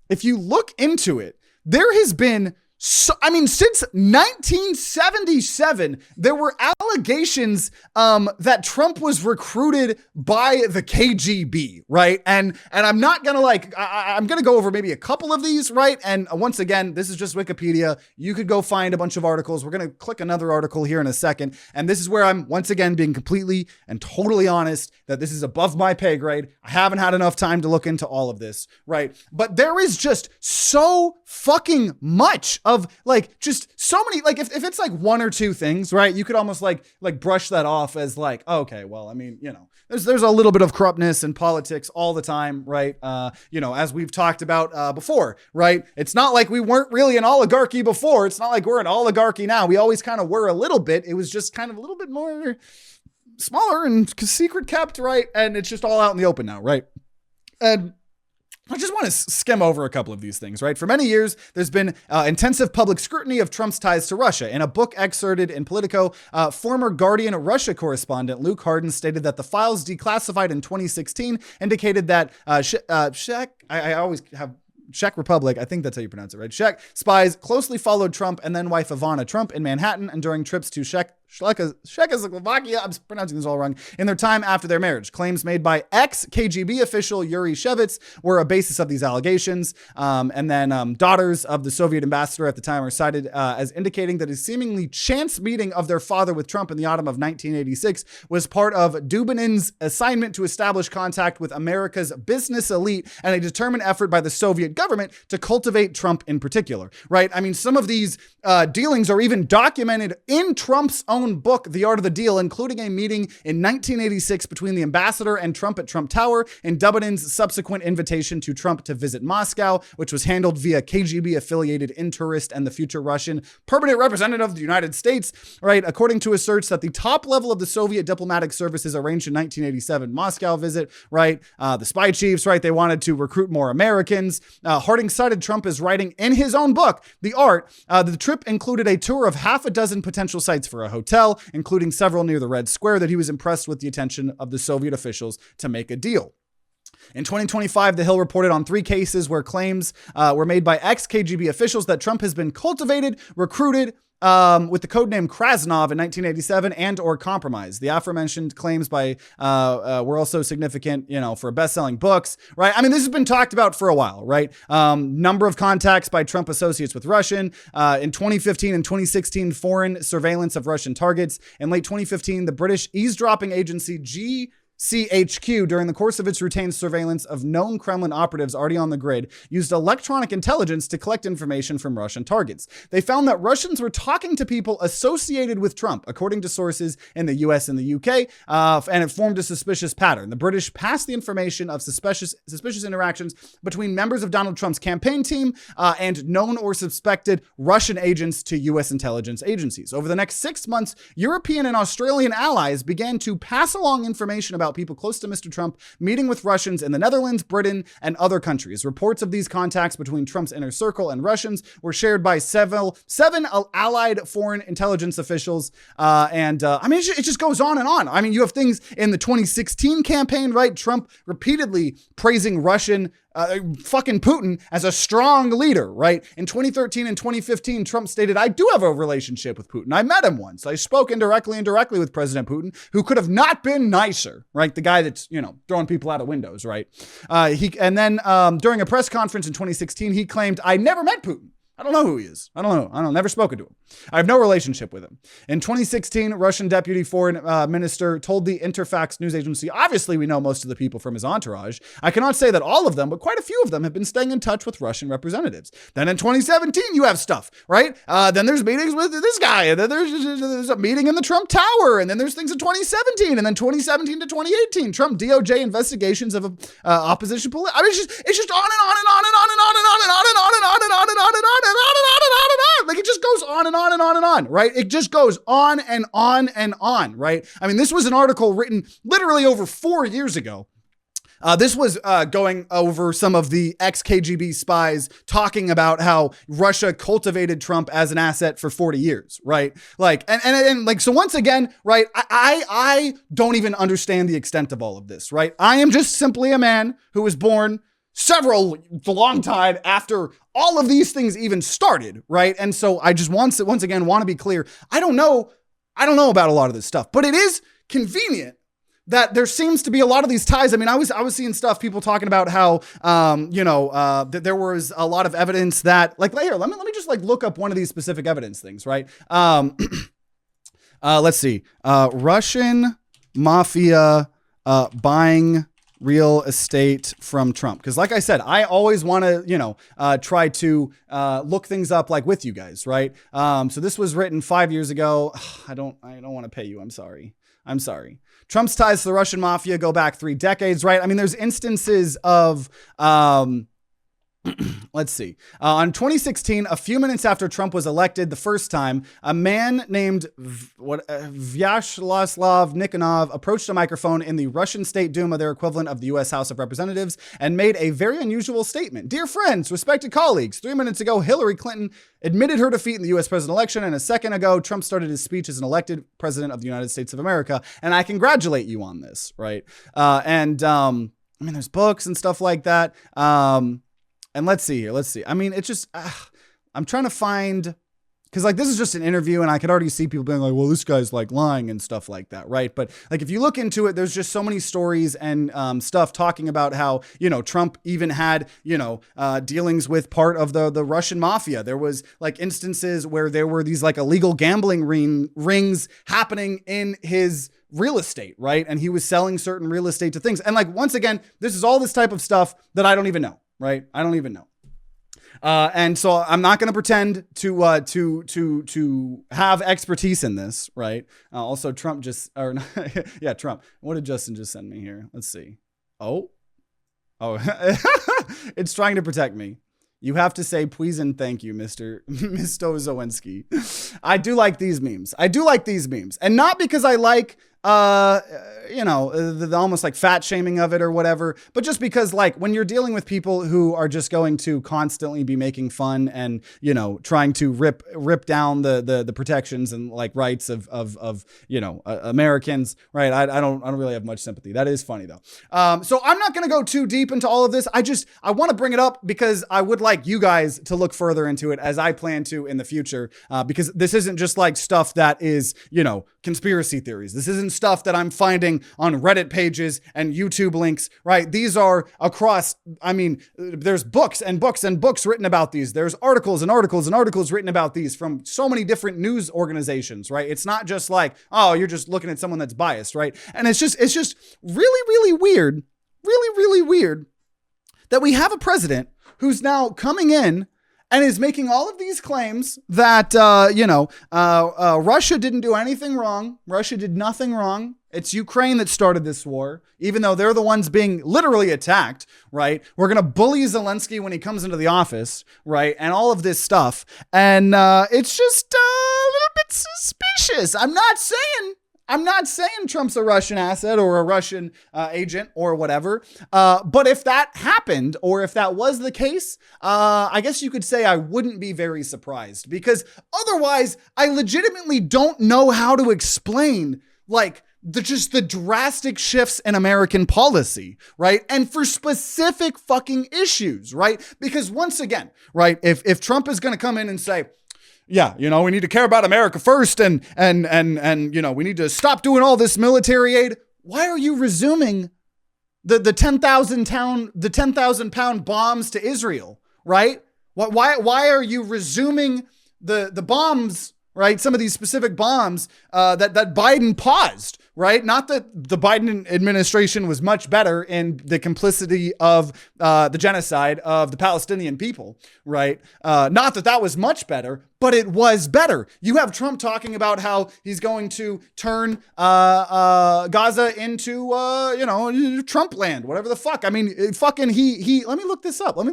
If you look into it, there has been since 1977, there were allegations that Trump was recruited by the KGB, right? And I'm not gonna I'm gonna go over maybe a couple of these, right? And once again, this is just Wikipedia. You could go find a bunch of articles. We're gonna click another article here in a second. And this is where I'm once again being completely and totally honest that this is above my pay grade. I haven't had enough time to look into all of this, right? But there is just so fucking much of just so many, if it's like one or two things, right? You could almost like brush that off as like, okay, well, I mean, there's a little bit of corruptness in politics all the time, right? As we've talked about before, right? It's not like we weren't really an oligarchy before. It's not like we're an oligarchy now. We always kind of were a little bit. It was just kind of a little bit more smaller and secret kept, right? And it's just all out in the open now, right? And I just want to skim over a couple of these things, right? For many years, there's been intensive public scrutiny of Trump's ties to Russia. In a book excerpted in Politico, former Guardian Russia correspondent Luke Harden stated that the files declassified in 2016 indicated that Czech Republic, I think that's how you pronounce it, right? Czech spies closely followed Trump and then wife Ivana Trump in Manhattan and during trips to Czechoslovakia, I'm pronouncing this all wrong, in their time after their marriage. Claims made by ex-KGB official Yuri Shevets were a basis of these allegations. And then daughters of the Soviet ambassador at the time are cited as indicating that a seemingly chance meeting of their father with Trump in the autumn of 1986 was part of Dubinin's assignment to establish contact with America's business elite and a determined effort by the Soviet government to cultivate Trump in particular, right? I mean, some of these dealings are even documented in Trump's own book, The Art of the Deal, including a meeting in 1986 between the ambassador and Trump at Trump Tower and Dubinin's subsequent invitation to Trump to visit Moscow, which was handled via KGB-affiliated Intourist and the future Russian permanent representative of the United States, right? According to asserts that the top level of the Soviet diplomatic services arranged in 1987 Moscow visit, right? The spy chiefs, right? They wanted to recruit more Americans. Harding cited Trump as writing in his own book, The Art. The trip included a tour of half a dozen potential sites for a hotel, including several near the Red Square, that he was impressed with the attention of the Soviet officials to make a deal. In 2025, The Hill reported on 3 cases where claims were made by ex-KGB officials that Trump has been cultivated, recruited, with the codename Krasnov in 1987 and or compromised. The aforementioned claims by were also significant, for best-selling books, right? I mean, this has been talked about for a while, right? Number of contacts by Trump associates with Russian. In 2015 and 2016, foreign surveillance of Russian targets. In late 2015, the British eavesdropping agency RCHQ, during the course of its routine surveillance of known Kremlin operatives already on the grid, used electronic intelligence to collect information from Russian targets. They found that Russians were talking to people associated with Trump, according to sources in the US and the UK, and it formed a suspicious pattern. The British passed the information of suspicious interactions between members of Donald Trump's campaign team and known or suspected Russian agents to US intelligence agencies. Over the next 6 months, European and Australian allies began to pass along information about people close to Mr. Trump meeting with Russians in the Netherlands, Britain, and other countries. Reports of these contacts between Trump's inner circle and Russians were shared by seven allied foreign intelligence officials. It just goes on and on. I mean, you have things in the 2016 campaign, right? Trump repeatedly praising Russian fucking Putin as a strong leader, right? In 2013 and 2015, Trump stated, I do have a relationship with Putin. I met him once. I spoke indirectly with President Putin, who could have not been nicer, right? The guy that's, throwing people out of windows, right? During a press conference in 2016, he claimed, I never met Putin. I don't know who he is. I don't know. Never spoken to him. I have no relationship with him. In 2016, Russian Deputy Foreign Minister told the Interfax news agency, obviously we know most of the people from his entourage. I cannot say that all of them, but quite a few of them have been staying in touch with Russian representatives. Then in 2017, you have stuff, right? Then there's meetings with this guy, and then there's a meeting in the Trump Tower, and then there's things in 2017, and then 2017 to 2018, Trump DOJ investigations of opposition politics. I mean, it's just on and on and on and on and on and on and on and on and on and on and on and on. Like it just goes on and on and on and on, right? It just goes on and on and on, right? I mean, this was an article written literally over 4 years ago. This was going over some of the ex-KGB spies talking about how Russia cultivated Trump as an asset for 40 years, right? So once again, right, I don't even understand the extent of all of this, right? I am just simply a man who was born a long time after all of these things even started, right? And so I just once again want to be clear. I don't know about a lot of this stuff, but it is convenient that there seems to be a lot of these ties. I mean, I was seeing stuff, people talking about how, that there was a lot of evidence that, like, here, let me just look up one of these specific evidence things, right? Let's see, Russian mafia buying real estate from Trump. Because like I said, I always want to, try to look things up with you guys, right? So this was written 5 years ago. I don't want to pay you. I'm sorry. Trump's ties to the Russian mafia go back 3 decades, right? I mean, there's instances of, let's see. On 2016, a few minutes after Trump was elected the first time, a man named Vyacheslav Nikonov approached a microphone in the Russian State Duma, their equivalent of the U.S. House of Representatives, and made a very unusual statement. Dear friends, respected colleagues, 3 minutes ago, Hillary Clinton admitted her defeat in the U.S. presidential election, and a second ago, Trump started his speech as an elected president of the United States of America, and I congratulate you on this, right? There's books and stuff like that. And let's see here. I mean, it's just, I'm trying to find, because this is just an interview and I could already see people being like, well, this guy's lying and stuff like that, right? But if you look into it, there's just so many stories and stuff talking about how, Trump even had, dealings with part of the Russian mafia. There was instances where there were these illegal gambling rings happening in his real estate, right? And he was selling certain real estate to things. And once again, this is all this type of stuff that I don't even know. Right? I don't even know. And so I'm not going to pretend to have expertise in this, right? Also, Trump Trump. What did Justin just send me here? Let's see. Oh, it's trying to protect me. You have to say please and thank you, Mr. Zawinski. I do like these memes. And not because I like, the almost fat shaming of it or whatever, but just because when you're dealing with people who are just going to constantly be making fun and, trying to rip down the protections and rights of Americans, right? I don't really have much sympathy. That is funny though. So I'm not going to go too deep into all of this. I want to bring it up because I would like you guys to look further into it as I plan to in the future, because this isn't just stuff that is, conspiracy theories. This isn't and stuff that I'm finding on Reddit pages and YouTube links, right? These are across, I mean, there's books and books and books written about these. There's articles and articles and articles written about these from so many different news organizations, right? It's not just like, oh, you're just looking at someone that's biased, right? And it's just really weird, really weird that we have a president who's now coming in and is making all of these claims that, Russia didn't do anything wrong. Russia did nothing wrong. It's Ukraine that started this war, even though they're the ones being literally attacked, right? We're going to bully Zelensky when he comes into the office, right? And all of this stuff. And it's just a little bit suspicious. I'm not saying Trump's a Russian asset or a Russian agent or whatever. But if that happened, or if that was the case, I guess you could say I wouldn't be very surprised, because otherwise I legitimately don't know how to explain like the drastic shifts in American policy, right? And for specific fucking issues, right? Because once again, right, if Trump is going to come in and say, yeah, we need to care about America first, and we need to stop doing all this military aid. Why are you resuming the 10,000 pound bombs to Israel, right? Why are you resuming the bombs, right? Some of these specific bombs that Biden paused, right? Not that the Biden administration was much better in the complicity of the genocide of the Palestinian people, right? Not that that was much better, but it was better. You have Trump talking about how he's going to turn Gaza into, Trump land, whatever the fuck. I mean, fucking he, let me look this up. I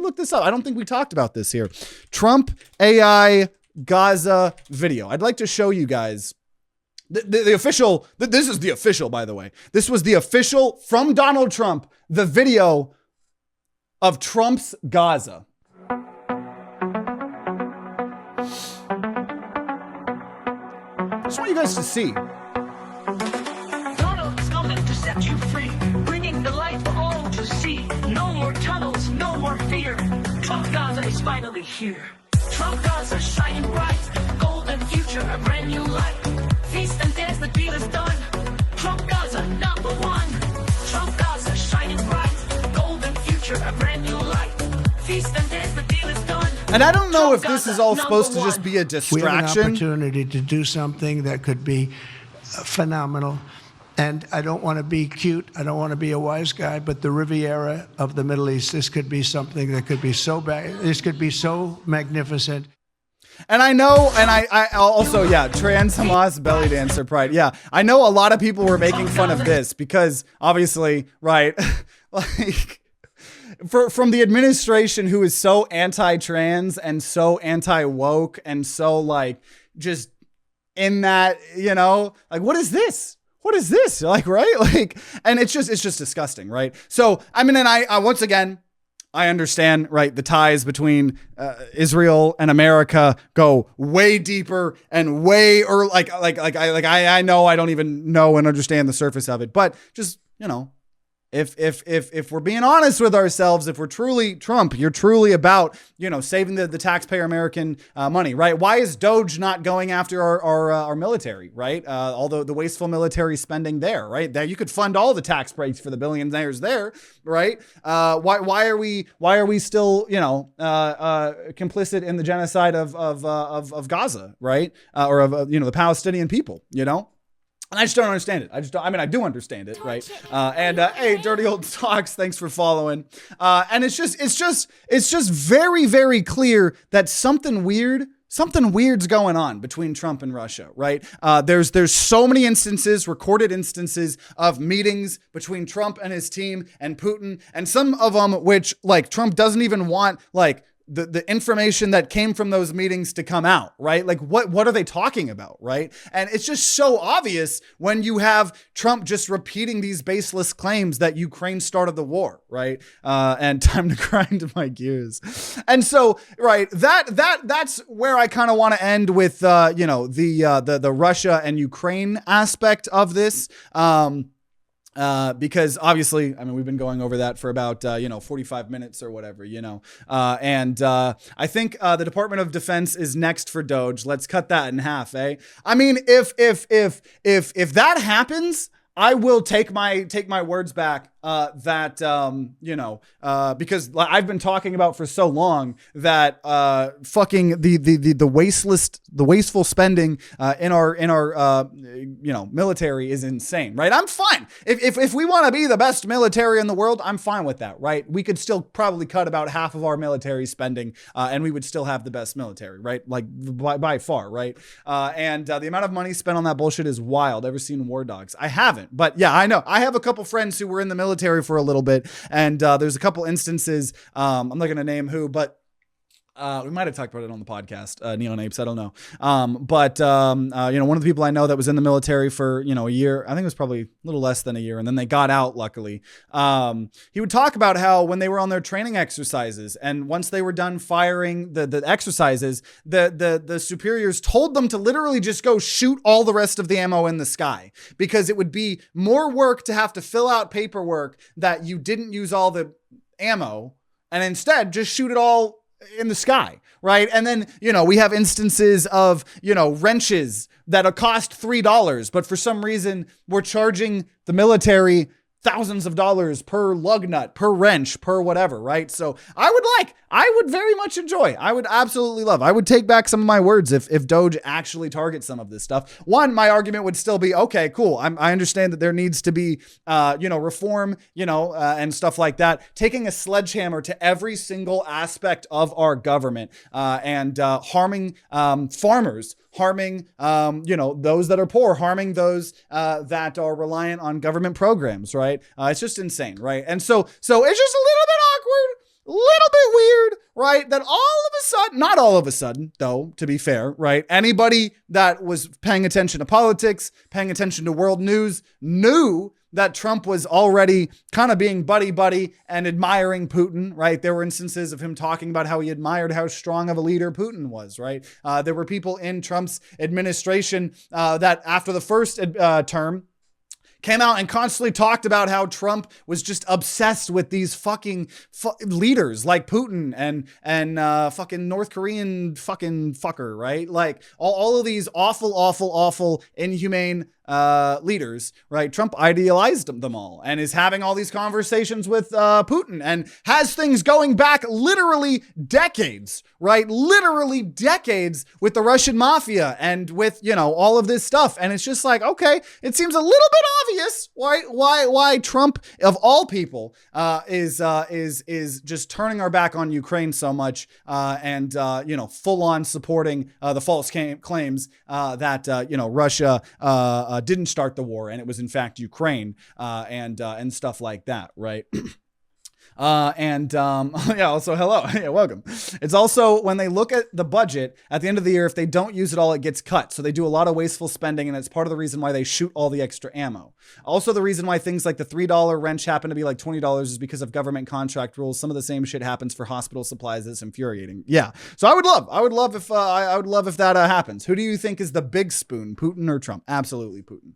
don't think we talked about this here. Trump AI Gaza video. I'd like to show you guys the official, this is the official, by the way. This was the official from Donald Trump, the video of Trump's Gaza. I just want you guys to see. Donald's coming to set you free, bringing the light for all to see. No more tunnels, no more fear. Trump Gaza is finally here. Trump Gaza shining bright, golden future, a brand new light. Feast and dance, the deal is done. Trump Gaza, number one. Trump Gaza shining bright, golden future, a brand new light. Feast and dance, the deal is done. And I don't know if this is all supposed to just be a distraction. We have an opportunity to do something that could be phenomenal. And I don't want to be cute. I don't want to be a wise guy, but the Riviera of the Middle East, this could be something that could be so bad. This could be so magnificent. And I know, and I also, yeah, trans Hamas belly dancer pride. Yeah, I know a lot of people were making fun of this because obviously, right, like from the administration who is so anti-trans and so anti-woke and so like just in that, like, what is this? What is this? Like, right? Like, and it's just disgusting, right? So, I mean, and I once again, I understand, right? The ties between Israel and America go way deeper and way, or I know I don't even know and understand the surface of it, but just, if we're being honest with ourselves, if we're truly Trump, you're truly about, saving the taxpayer American money, right? Why is Doge not going after our military, right? All the wasteful military spending there, right? There you could fund all the tax breaks for the billionaires there, right? Why are we still, complicit in the genocide of Gaza, right? Or of the Palestinian people, And I just don't understand it. I do understand it, right? Hey, Dirty Old Talks, thanks for following. And it's just very, very clear that something weird's going on between Trump and Russia, right? There's so many recorded instances of meetings between Trump and his team and Putin, and some of them which like Trump doesn't even want like the information that came from those meetings to come out, right? Like what are they talking about, right? And it's just so obvious when you have Trump just repeating these baseless claims that Ukraine started the war, right? And time to grind my gears. And so, right, that's where I kind of want to end with, the Russia and Ukraine aspect of this. Because obviously, I mean, we've been going over that for about, 45 minutes or whatever, and I think the Department of Defense is next for Doge. Let's cut that in half, eh? I mean, if that happens, I will take my words back. Because I've been talking about for so long that fucking the wasteful spending in our military is insane, right? I'm fine if we want to be the best military in the world. I'm fine with that, right? We could still probably cut about half of our military spending, and we would still have the best military, right? Like by far, right? And the amount of money spent on that bullshit is wild. Ever seen War Dogs? I haven't, but yeah, I know. I have a couple friends who were in the military for a little bit, and there's a couple instances, I'm not going to name who, but we might have talked about it on the podcast, Neon Apes, I don't know. But one of the people I know that was in the military for, a year, I think it was probably a little less than a year, and then they got out, luckily. He would talk about how when they were on their training exercises, and once they were done firing the exercises, the superiors told them to literally just go shoot all the rest of the ammo in the sky, because it would be more work to have to fill out paperwork that you didn't use all the ammo, and instead just shoot it all in the sky, right? And then, we have instances of, wrenches that cost $3, but for some reason we're charging the military thousands of dollars per lug nut, per wrench, per whatever, right? So I would very much enjoy, I would absolutely love, I would take back some of my words if Doge actually targets some of this stuff. One, my argument would still be, okay, cool. I understand that there needs to be, reform, and stuff like that. Taking a sledgehammer to every single aspect of our government, and harming farmers, harming, those that are poor, harming those that are reliant on government programs, right? It's just insane, right? And so it's just a little bit awkward, a little bit weird, right? That all of a sudden, not all of a sudden, though, to be fair, right? Anybody that was paying attention to politics, paying attention to world news, knew that Trump was already kind of being buddy-buddy and admiring Putin, right? There were instances of him talking about how he admired how strong of a leader Putin was, right? There were people in Trump's administration that after the first term came out and constantly talked about how Trump was just obsessed with these fucking leaders like Putin and fucking North Korean fucking fucker, right? Like all of these awful, inhumane leaders, right? Trump idealized them all and is having all these conversations with Putin and has things going back literally decades, right? Literally decades with the Russian mafia and with, all of this stuff. And it's just like, okay, it seems a little bit obvious why Trump of all people is just turning our back on Ukraine so much and full on supporting the false claims that Russia didn't start the war and it was in fact Ukraine and stuff like that, right? Also hello. Yeah, welcome. It's also when they look at the budget at the end of the year, if they don't use it all, it gets cut. So they do a lot of wasteful spending, and it's part of the reason why they shoot all the extra ammo. Also, the reason why things like the $3 wrench happen to be like $20 is because of government contract rules. Some of the same shit happens for hospital supplies. It's infuriating. Yeah. So I would love if that happens. Who do you think is the big spoon, Putin or Trump? Absolutely Putin.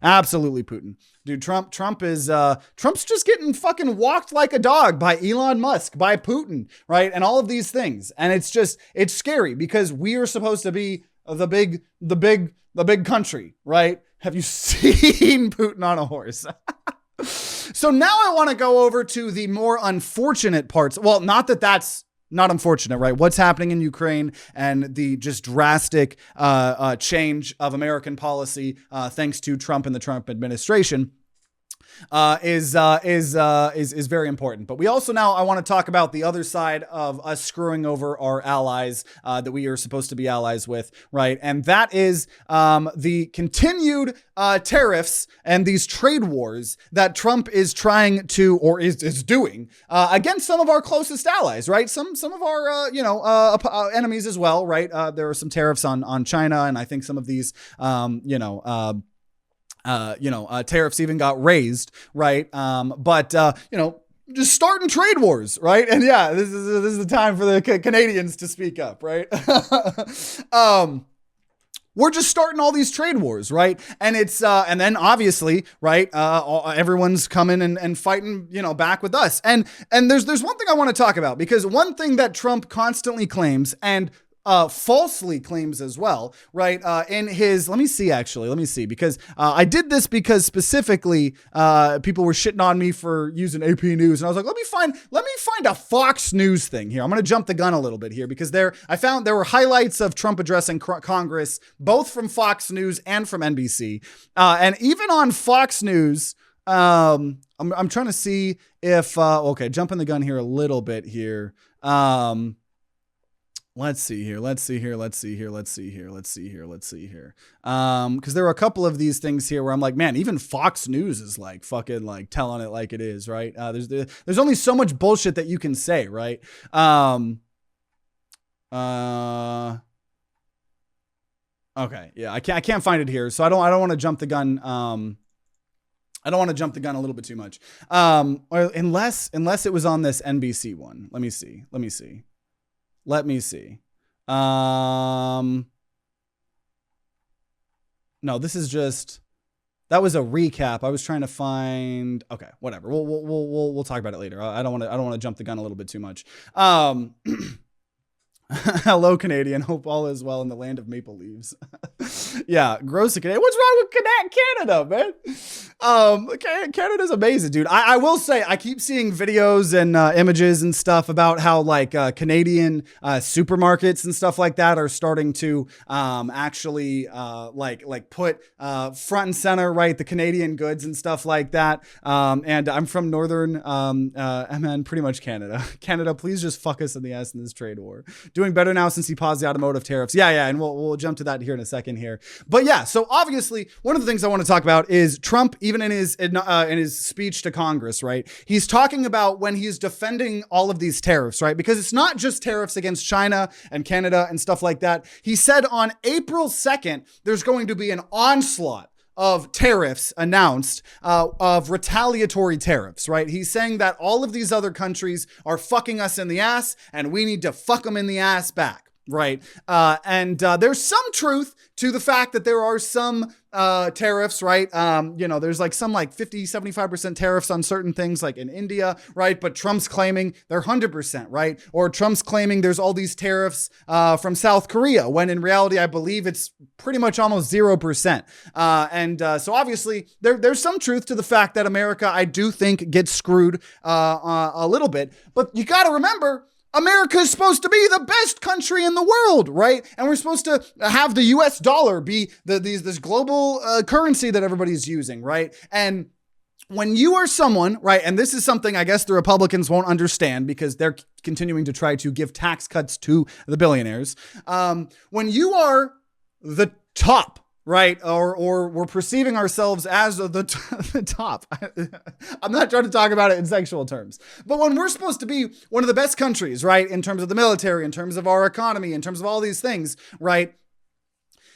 Absolutely Putin. Dude, Trump's just getting fucking walked like a dog by Elon Musk, by Putin, right? And all of these things. And it's scary because we are supposed to be the big country, right? Have you seen Putin on a horse? So now I want to go over to the more unfortunate parts. Well, not that that's not unfortunate, right? What's happening in Ukraine and the just drastic change of American policy thanks to Trump and the Trump administration is very important. But we also now, I want to talk about the other side of us screwing over our allies that we are supposed to be allies with, right? And that is the continued tariffs and these trade wars that Trump is trying to, or is doing against some of our closest allies, right? Some of our, enemies as well, right? There are some tariffs on China, and I think some of these, tariffs even got raised, right? Just starting trade wars, right? And yeah, this is the time for the Canadians to speak up, right? we're just starting all these trade wars, right? And it's and then obviously, right, everyone's coming and fighting, back with us. And there's one thing I want to talk about, because one thing that Trump constantly claims, and falsely claims as well, right? In his, let me see, because I did this because specifically people were shitting on me for using AP News, and I was like, let me find a Fox News thing here. I'm going to jump the gun a little bit here, because I found there were highlights of Trump addressing Congress, both from Fox News and from NBC, and even on Fox News. I'm trying to see if okay, jumping the gun here a little bit here. Let's see here. Because there were a couple of these things here where I'm like, man, even Fox News is like fucking like telling it like it is, right? There's only so much bullshit that you can say, right? Okay, yeah, I can't find it here, so I don't want to jump the gun. I don't want to jump the gun a little bit too much. Or unless it was on this NBC one. Let me see. No, this is just, that was a recap. I was trying to find, okay, whatever. We'll talk about it later. I don't want to jump the gun a little bit too much. Hello, Canadian. Hope all is well in the land of maple leaves. Yeah, gross Canadian. What's wrong with Canada, man? Canada's amazing, dude. I will say, I keep seeing videos and images and stuff about how like Canadian supermarkets and stuff like that are starting to actually like put front and center, right, the Canadian goods and stuff like that. And I'm from northern, pretty much Canada. Canada, please just fuck us in the ass in this trade war. Doing better now since he paused the automotive tariffs. Yeah, and we'll jump to that here in a second here. But yeah, so obviously one of the things I want to talk about is Trump, even in his speech to Congress, right? He's talking about when he's defending all of these tariffs, right? Because it's not just tariffs against China and Canada and stuff like that. He said on April 2nd, there's going to be an onslaught of tariffs announced, of retaliatory tariffs, right? He's saying that all of these other countries are fucking us in the ass and we need to fuck them in the ass back, right? And there's some truth to the fact that there are some tariffs, right? There's like some like 50, 75% tariffs on certain things like in India, right? But Trump's claiming they're 100%, right? Or Trump's claiming there's all these tariffs from South Korea, when in reality, I believe it's pretty much almost 0%. So obviously there's some truth to the fact that America, I do think, gets screwed a little bit, but you got to remember, America is supposed to be the best country in the world, right? And we're supposed to have the US dollar be this global currency that everybody's using, right? And when you are someone, right, and this is something I guess the Republicans won't understand because they're continuing to try to give tax cuts to the billionaires. When you are the top, right? Or we're perceiving ourselves as the top. I'm not trying to talk about it in sexual terms, but when we're supposed to be one of the best countries, right? In terms of the military, in terms of our economy, in terms of all these things, right?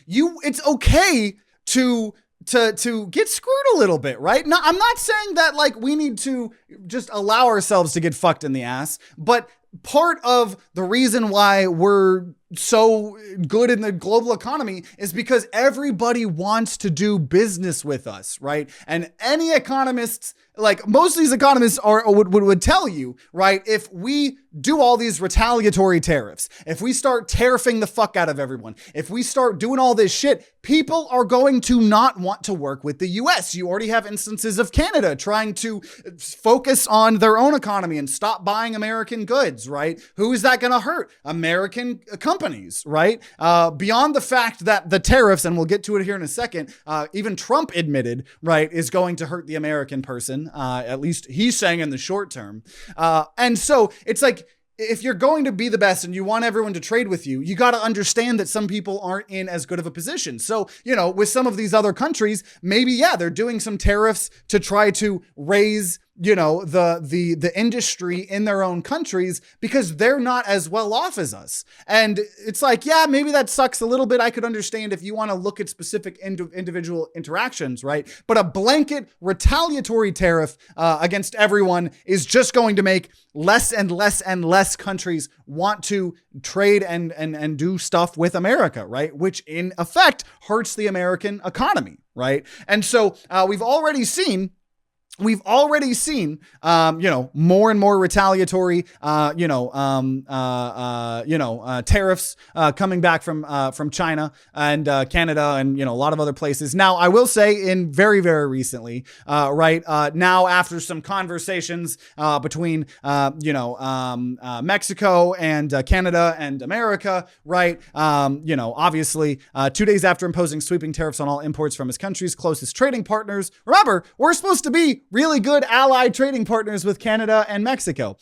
It's okay to get screwed a little bit, right? No, I'm not saying that like we need to just allow ourselves to get fucked in the ass, but part of the reason why we're so good in the global economy is because everybody wants to do business with us, right? And any economists, like most of these economists would tell you, right? If we do all these retaliatory tariffs, if we start tariffing the fuck out of everyone, if we start doing all this shit, people are going to not want to work with the US. You already have instances of Canada trying to focus on their own economy and stop buying American goods, right? Who is that going to hurt? American companies, right? Beyond the fact that the tariffs, and we'll get to it here in a second, even Trump admitted, right, is going to hurt the American person. At least he's saying in the short term. And so it's like, if you're going to be the best and you want everyone to trade with you, you got to understand that some people aren't in as good of a position. So, with some of these other countries, maybe, yeah, they're doing some tariffs to try to raise the industry in their own countries because they're not as well off as us. And it's like, yeah, maybe that sucks a little bit. I could understand if you want to look at specific individual interactions, right? But a blanket retaliatory tariff against everyone is just going to make less and less and less countries want to trade and do stuff with America, right? Which in effect hurts the American economy, right? And so we've already seen, more and more retaliatory, tariffs coming back from China and Canada and a lot of other places. Now, I will say, in very, very recently, now after some conversations between Mexico and Canada and America, right? Obviously, 2 days after imposing sweeping tariffs on all imports from his country's closest trading partners. Remember, we're supposed to be really good allied trading partners with Canada and Mexico.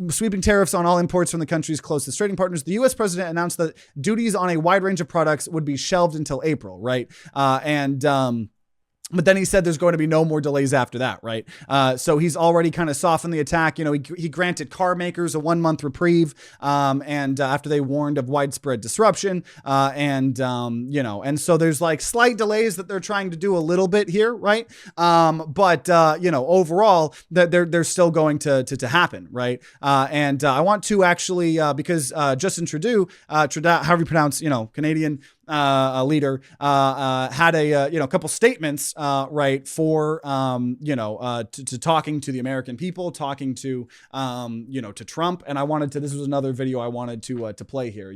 Sweeping tariffs on all imports from the country's closest trading partners. The U.S. president announced that duties on a wide range of products would be shelved until April, right? But then he said there's going to be no more delays after that, right? So he's already kind of softened the attack. He granted car makers a 1 month reprieve, and after they warned of widespread disruption, and so there's like slight delays that they're trying to do a little bit here, right? But overall, they're still going to happen, right? And I want to actually because Justin Trudeau, however you pronounce, Canadian leader, had a couple statements for to talking to the American people, talking to to Trump, and this was another video I wanted to play here.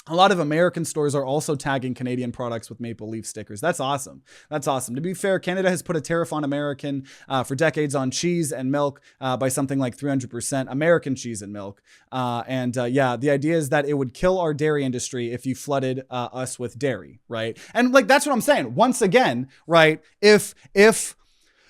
A lot of American stores are also tagging Canadian products with maple leaf stickers. That's awesome. That's awesome. To be fair, Canada has put a tariff on American for decades on cheese and milk by something like 300%, American cheese and milk. The idea is that it would kill our dairy industry if you flooded us with dairy, right? And that's what I'm saying. Once again, right? If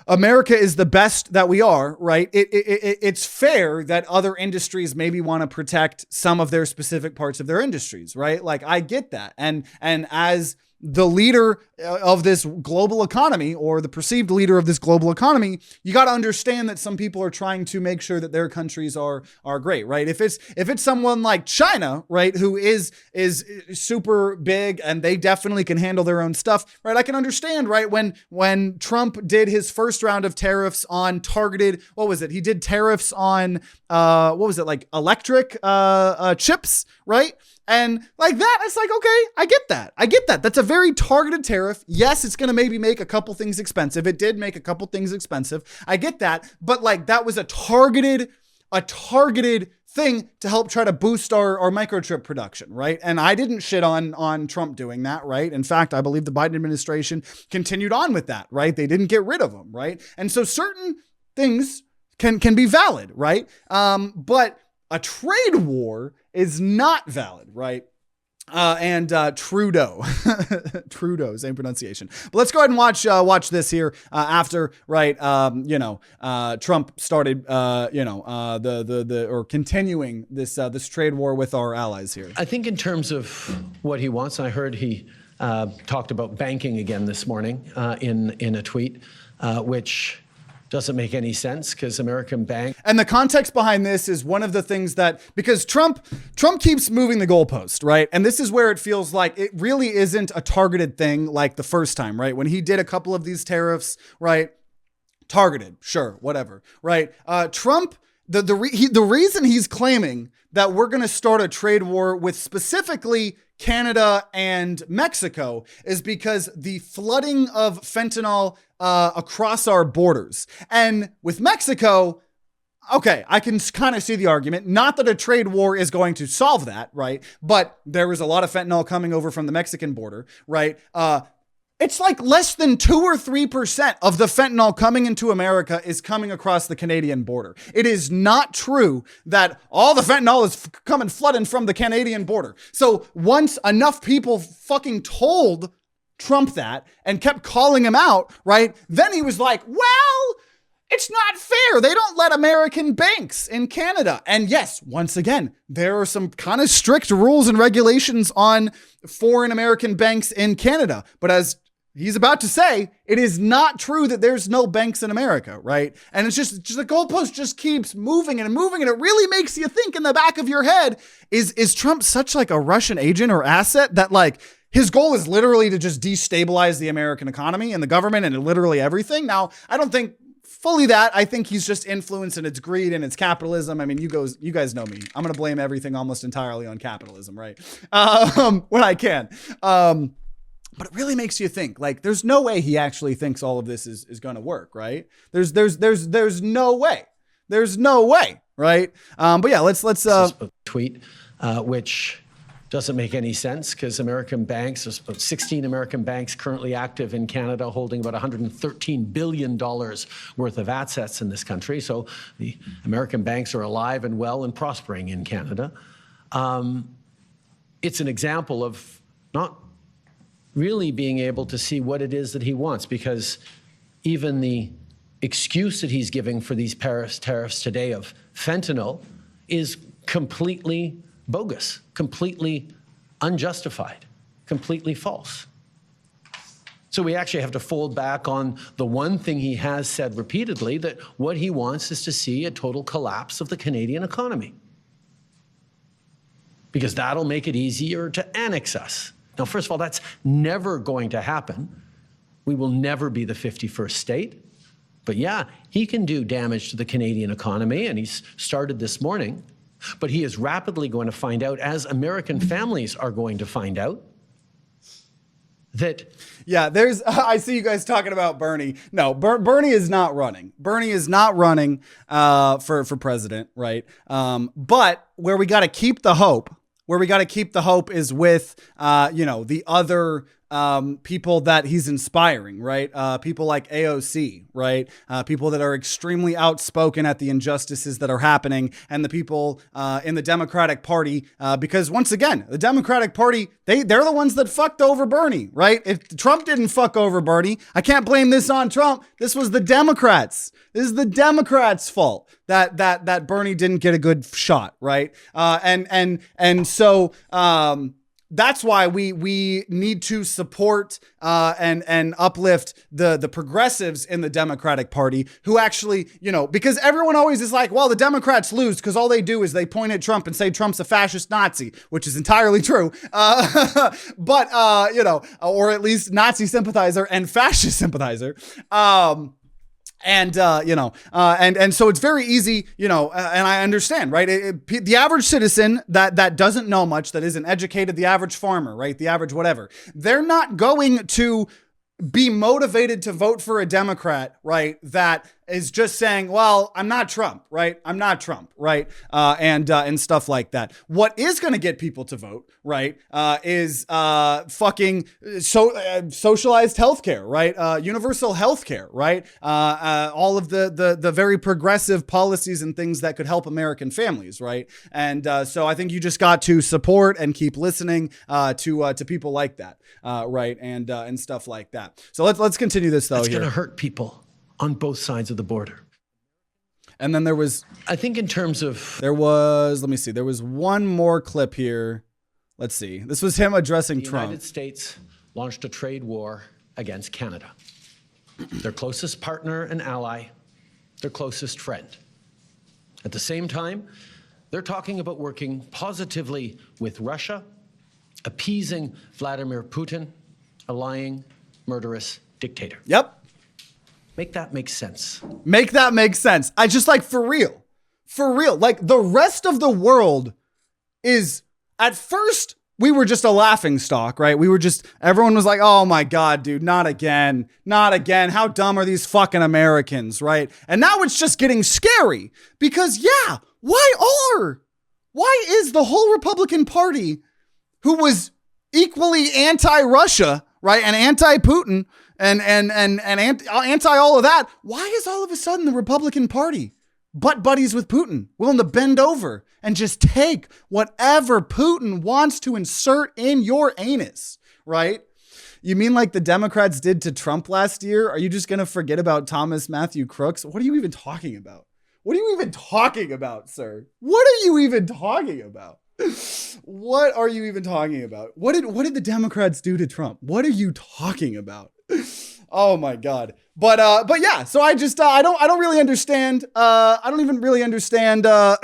America is the best that we are, right? It's fair that other industries maybe want to protect some of their specific parts of their industries, right? I get that. And as the leader of this global economy, or the perceived leader of this global economy, you got to understand that some people are trying to make sure that their countries are great, right? If it's someone like China, right, who is super big and they definitely can handle their own stuff, right? I can understand, right? When Trump did his first round of tariffs on targeted, what was it? He did tariffs on electric chips, right? And like that, it's like, okay, I get that. That's a very targeted tariff. Yes, it's going to maybe make a couple things expensive. It did make a couple things expensive. I get that. But that was a targeted thing to help try to boost our microchip production, right? And I didn't shit on Trump doing that, right? In fact, I believe the Biden administration continued on with that, right? They didn't get rid of them, right? And so certain things can be valid, right? But a trade war is not valid, right? Trudeau, same pronunciation. But let's go ahead and watch this here after, right? Trump started, or continuing this trade war with our allies here. I think in terms of what he wants, I heard he talked about banking again this morning in a tweet, which doesn't make any sense because American bank. And the context behind this is one of the things because Trump keeps moving the goalpost, right? And this is where it feels like it really isn't a targeted thing like the first time, right? When he did a couple of these tariffs, right? Targeted, sure, whatever, right? Trump, the reason he's claiming that we're going to start a trade war with specifically Canada and Mexico is because the flooding of fentanyl across our borders. And with Mexico, okay, I can kind of see the argument. Not that a trade war is going to solve that, right? But there is a lot of fentanyl coming over from the Mexican border, right? It's like less than 2 or 3% of the fentanyl coming into America is coming across the Canadian border. It is not true that all the fentanyl is coming flooding from the Canadian border. So once enough people fucking told Trump that and kept calling him out, right? Then he was like, well, it's not fair. They don't let American banks in Canada. And yes, once again, there are some kind of strict rules and regulations on foreign American banks in Canada. But as he's about to say it is not true that there's no banks in America, right? And it's just the goalpost just keeps moving and moving, and it really makes you think in the back of your head, is Trump such like a Russian agent or asset that like his goal is literally to just destabilize the American economy and the government and literally everything? Now, I don't think fully that. I think he's just influence, and it's greed and it's capitalism. I mean, you guys know me. I'm going to blame everything almost entirely on capitalism, right? When I can. But it really makes you think, like, there's no way he actually thinks all of this is going to work, right? There's no way. There's no way, right? But yeah, let's tweet, which doesn't make any sense because American banks, there's about 16 American banks currently active in Canada holding about $113 billion worth of assets in this country. So the American banks are alive and well and prospering in Canada. It's an example of not really being able to see what it is that he wants, because even the excuse that he's giving for these Paris tariffs today of fentanyl is completely bogus, completely unjustified, completely false. So we actually have to fold back on the one thing he has said repeatedly, that what he wants is to see a total collapse of the Canadian economy, because that'll make it easier to annex us. Now, first of all, that's never going to happen. We will never be the 51st state. But yeah, he can do damage to the Canadian economy, and he's started this morning. But he is rapidly going to find out, as American families are going to find out, that... Yeah, I see you guys talking about Bernie. No, Bernie is not running. Bernie is not running for president, right? But where we got to keep the hope, is with, the other people that he's inspiring, right? People like AOC, right? People that are extremely outspoken at the injustices that are happening, and the people in the Democratic Party, because once again, the Democratic Party, they're the ones that fucked over Bernie, right? If Trump didn't fuck over Bernie, I can't blame this on Trump. This was the Democrats. This is the Democrats' fault that Bernie didn't get a good shot, right? So that's why we need to support and uplift the progressives in the Democratic Party, who actually, because everyone always is like, well, the Democrats lose because all they do is they point at Trump and say Trump's a fascist Nazi, which is entirely true. But or at least Nazi sympathizer and fascist sympathizer. And so it's very easy, and I understand, right? The average citizen that doesn't know much, that isn't educated, the average farmer, right? The average whatever, they're not going to be motivated to vote for a Democrat, right? That is just saying, well, I'm not Trump, right? I'm not Trump, right? And stuff like that. What is going to get people to vote, right? Is fucking socialized healthcare, right? Universal healthcare, right? All of the very progressive policies and things that could help American families, right? And so I think you just got to support and keep listening to people like that, right? And stuff like that. So let's continue this though. It's going to hurt people on both sides of the border. And then there was, I think in terms of... There was one more clip here. Let's see. This was him addressing Trump. The United States launched a trade war against Canada. Their closest partner and ally, their closest friend. At the same time, they're talking about working positively with Russia, appeasing Vladimir Putin, a lying, murderous dictator. Yep. Make that make sense. Make that make sense. I just like, for real, like the rest of the world is, at first we were just a laughing stock, right? Everyone was like, oh my God, dude, not again. How dumb are these fucking Americans, right? And now it's just getting scary because why is the whole Republican Party, who was equally anti-Russia, right? And anti-Putin, and anti all of that. Why is all of a sudden the Republican Party butt buddies with Putin, willing to bend over and just take whatever Putin wants to insert in your anus, right? You mean like the Democrats did to Trump last year? Are you just going to forget about Thomas Matthew Crooks? What are you even talking about? What are you even talking about, sir? What are you even talking about? What are you even talking about? What did the Democrats do to Trump? What are you talking about? Oh my God. But yeah, so I just, I don't really understand. I don't even really understand. You're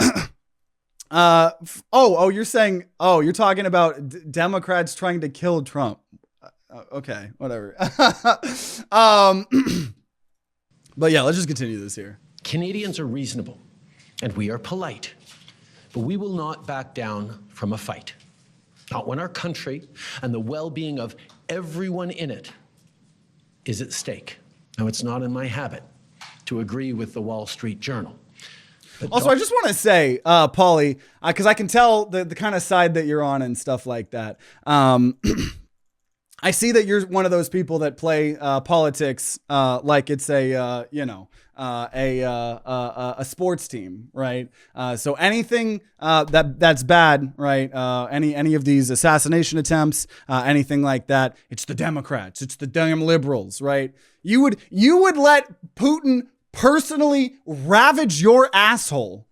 saying, you're talking about Democrats trying to kill Trump. Okay, whatever. But yeah, let's just continue this here. Canadians are reasonable and we are polite, but we will not back down from a fight. Not when our country and the well-being of everyone in it is at stake. Now, it's not in my habit to agree with the Wall Street Journal. Also, I just want to say, Paulie, because I can tell the kind of side that you're on and stuff like that. I see that you're one of those people that play politics like it's a sports team, right? So anything that's bad, right? Any of these assassination attempts, anything like that, it's the Democrats, it's the damn liberals, right? You would let Putin personally ravage your asshole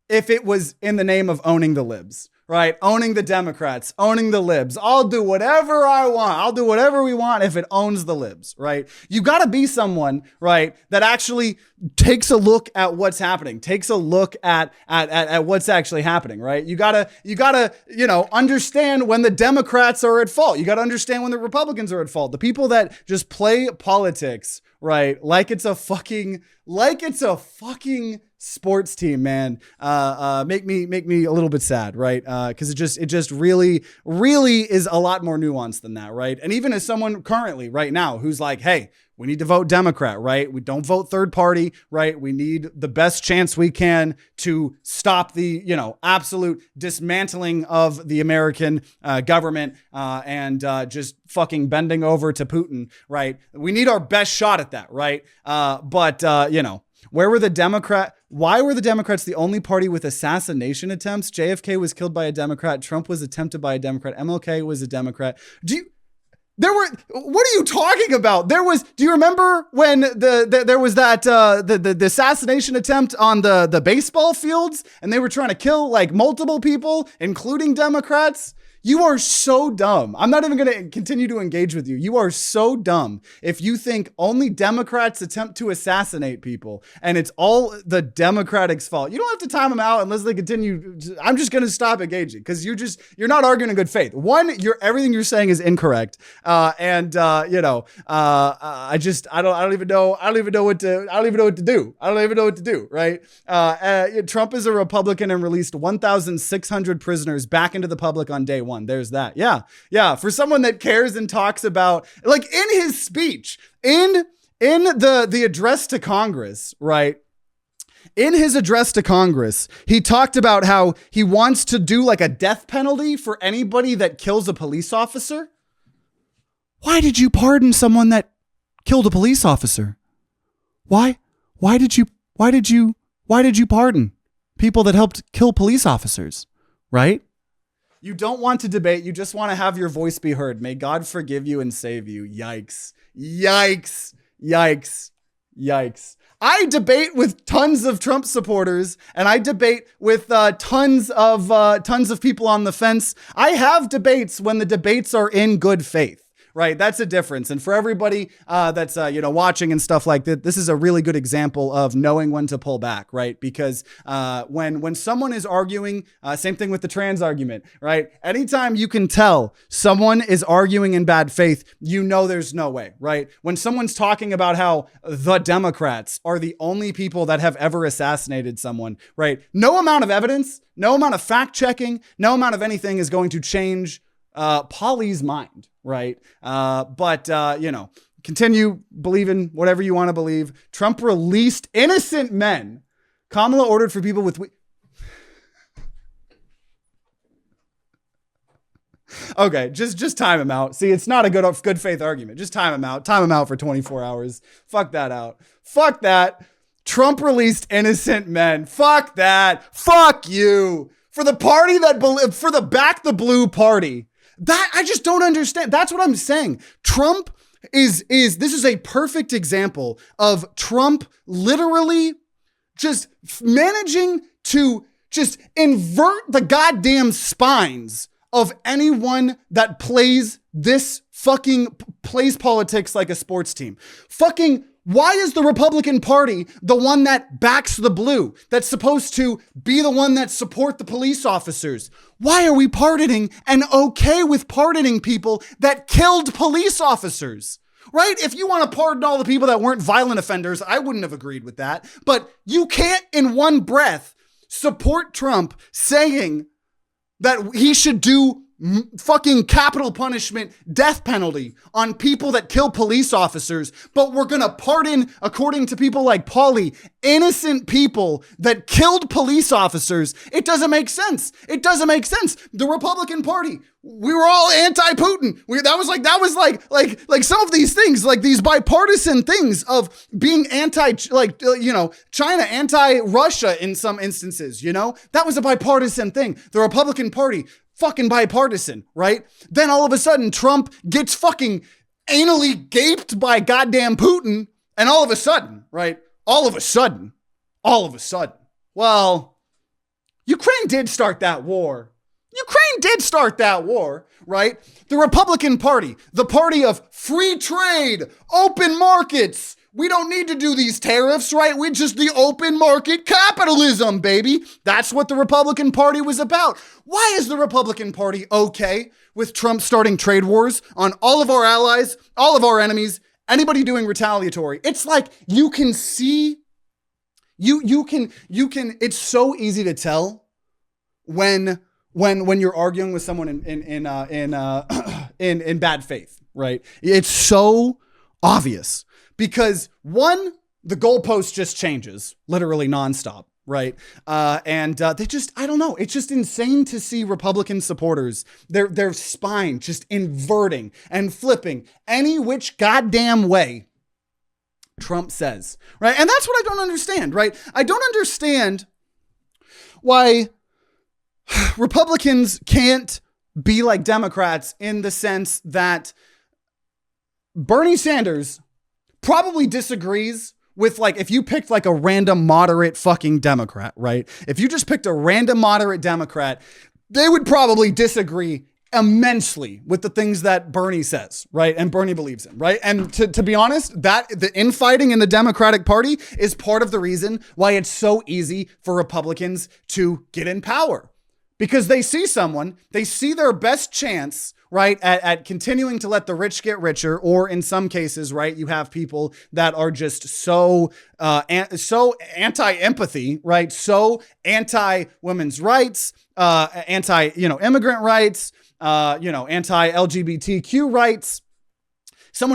if it was in the name of owning the libs. Right? Owning the Democrats, owning the libs. I'll do whatever I want. I'll do whatever we want if it owns the libs, right? You got to be someone, right, that actually takes a look at what's happening, takes a look at what's actually happening, right? You gotta, understand when the Democrats are at fault. You got to understand when the Republicans are at fault. The people that just play politics, right, like it's a fucking sports team, man, make me a little bit sad, right? Because it just really is a lot more nuanced than that, right? And even as someone currently right now who's like, hey, we need to vote Democrat, right? We don't vote third party, right? We need the best chance we can to stop the, absolute dismantling of the American government and just fucking bending over to Putin, right? We need our best shot at that, right? Why were the Democrats the only party with assassination attempts? JFK was killed by a Democrat. Trump was attempted by a Democrat. MLK was a Democrat. What are you talking about? Do you remember when there was that, the assassination attempt on the baseball fields and they were trying to kill like multiple people, including Democrats? You are so dumb. I'm not even going to continue to engage with you. You are so dumb if you think only Democrats attempt to assassinate people and it's all the Democratic's fault. You don't have to time them out unless they continue. I'm just going to stop engaging because you're not arguing in good faith. One, everything you're saying is incorrect. I don't even know what to do. Right. Trump is a Republican and released 1,600 prisoners back into the public on day one. There's that. Yeah. For someone that cares and talks about, like in his speech, in the address to Congress, right? In his address to Congress, he talked about how he wants to do like a death penalty for anybody that kills a police officer. Why did you pardon someone that killed a police officer? Why did you pardon people that helped kill police officers? Right? You don't want to debate. You just want to have your voice be heard. May God forgive you and save you. Yikes. I debate with tons of Trump supporters and I debate with tons of people on the fence. I have debates when the debates are in good faith. Right. That's a difference. And for everybody that's, watching and stuff like that, this is a really good example of knowing when to pull back. Right. Because when someone is arguing, same thing with the trans argument. Right. Anytime you can tell someone is arguing in bad faith, there's no way. Right. When someone's talking about how the Democrats are the only people that have ever assassinated someone. Right. No amount of evidence, no amount of fact checking, no amount of anything is going to change Polly's mind, right? Continue believing whatever you want to believe. Trump released innocent men. Kamala ordered for people with... Okay, just time him out. See, it's not a good faith argument. Just time him out. Time him out for 24 hours. Fuck that out. Fuck that. Trump released innocent men. Fuck that. Fuck you. For the party for the Back the Blue party. That I just don't understand. That's what I'm saying. Trump this is a perfect example of Trump literally just managing to just invert the goddamn spines of anyone that plays this fucking plays politics like a sports team. Fucking, why is the Republican Party the one that backs the blue, that's supposed to be the one that support the police officers? Why are we pardoning and okay with pardoning people that killed police officers? Right? If you want to pardon all the people that weren't violent offenders, I wouldn't have agreed with that. But you can't in one breath support Trump saying that he should do fucking capital punishment, death penalty on people that kill police officers, but we're gonna pardon, according to people like Pauly, innocent people that killed police officers. It doesn't make sense. It doesn't make sense. The Republican Party, we were all anti-Putin. That was like some of these things, like these bipartisan things of being China, anti-Russia in some instances, that was a bipartisan thing. The Republican Party, fucking bipartisan, right? Then all of a sudden Trump gets fucking anally gaped by goddamn Putin. And all of a sudden, right? All of a sudden, well, Ukraine did start that war. Right? The Republican Party, the party of free trade, open markets. We don't need to do these tariffs, right? We're just the open market capitalism, baby. That's what the Republican Party was about. Why is the Republican Party okay with Trump starting trade wars on all of our allies, all of our enemies, anybody doing retaliatory? It's like you can see, you can, it's so easy to tell when you're arguing with someone in bad faith, right? It's so obvious. Because one, the goalpost just changes, literally nonstop, right? And they just, I don't know. It's just insane to see Republican supporters, their spine just inverting and flipping any which goddamn way Trump says, right? And that's what I don't understand, right? I don't understand why Republicans can't be like Democrats in the sense that Bernie Sanders probably disagrees with, like, if you picked like a random moderate fucking Democrat, right? If you just picked a random moderate Democrat, they would probably disagree immensely with the things that Bernie says, right? And Bernie believes in, right? And to be honest, that the infighting in the Democratic Party is part of the reason why it's so easy for Republicans to get in power. Because they see their best chance, right, at continuing to let the rich get richer, or in some cases, right, you have people that are just so anti-empathy, right, so anti-women's rights, immigrant rights, anti-LGBTQ rights. So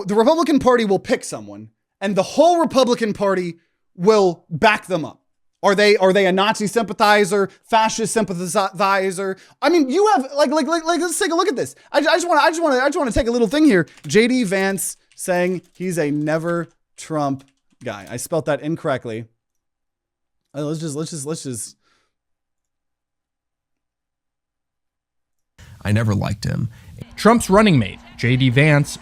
the Republican Party will pick someone, and the whole Republican Party will back them up. Are they a Nazi sympathizer, fascist sympathizer? I mean, you have like let's take a look at this. I just want to take a little thing here. JD Vance saying he's a never Trump guy. I spelt that incorrectly. Let's just. I never liked him. Trump's running mate, JD Vance.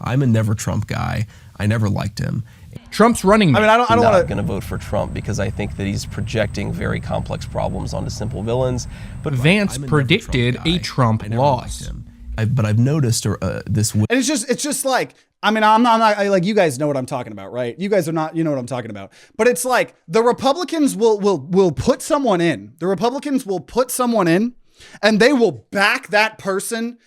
I'm a never Trump guy. I never liked him. Trump's running mate. I don't want to. I'm not going to vote for Trump because I think that he's projecting very complex problems onto simple villains. But Vance predicted a Trump loss. But I've noticed this. And it's just like, I mean, I'm not like, you guys know what I'm talking about, right? You guys are not, you know what I'm talking about. But it's like the Republicans will put someone in. The Republicans will put someone in, and they will back that person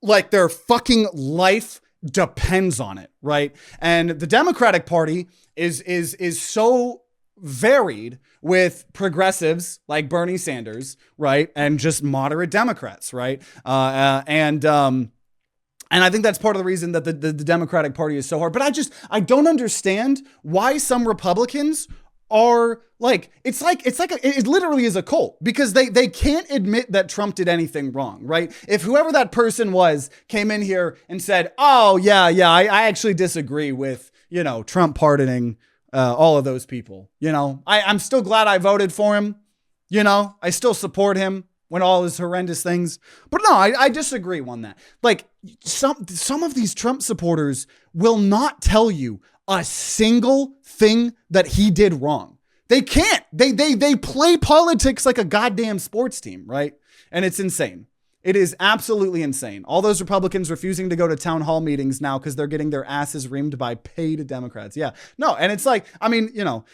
like their fucking life depends on it, right? And the Democratic Party is so varied with progressives like Bernie Sanders, right? And just moderate Democrats, right? And I think that's part of the reason that the Democratic Party is so hard. But I don't understand why some Republicans are like, it literally is a cult, because they can't admit that Trump did anything wrong, right? If whoever that person was came in here and said, oh yeah, I actually disagree with, Trump pardoning all of those people, I'm still glad I voted for him. I still support him when all his horrendous things, but no, I disagree on that. Like some of these Trump supporters will not tell you a single thing that he did wrong. They can't. They play politics like a goddamn sports team, right? And it's insane. It is absolutely insane. All those Republicans refusing to go to town hall meetings now because they're getting their asses reamed by paid Democrats. Yeah. No, and it's like, I mean, you know,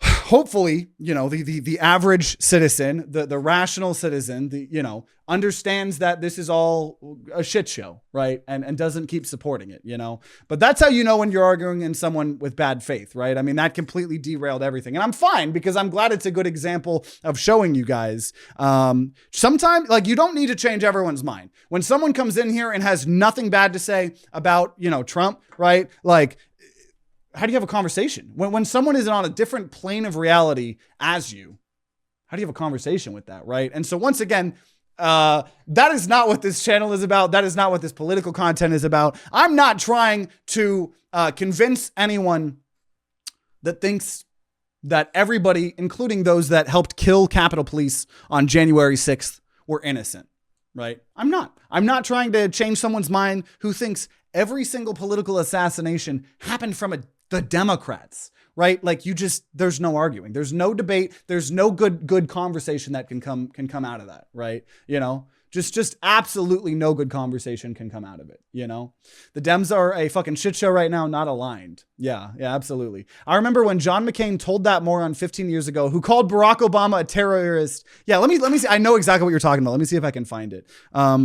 hopefully, you know, the average citizen, the rational citizen, you know, understands that this is all a shit show, right? And doesn't keep supporting it, you know? But that's how you know when you're arguing in someone with bad faith, right? I mean, that completely derailed everything. And I'm fine because I'm glad it's a good example of showing you guys. Sometimes, like, you don't need to change everyone's mind. When someone comes in here and has nothing bad to say about, you know, Trump, right? Like, how do you have a conversation? When someone is on a different plane of reality as you, how do you have a conversation with that, right? And so once again, that is not what this channel is about. That is not what this political content is about. I'm not trying to convince anyone that thinks that everybody, including those that helped kill Capitol Police on January 6th, were innocent, right? I'm not. I'm not trying to change someone's mind who thinks every single political assassination happened from the Democrats, right? Like, there's no arguing. There's no debate. There's no good conversation that can come out of that, right? You know, just absolutely no good conversation can come out of it. You know, the Dems are a fucking shit show right now, not aligned. Yeah, absolutely. I remember when John McCain told that moron 15 years ago, who called Barack Obama a terrorist. Yeah, let me see. I know exactly what you're talking about. Let me see if I can find it.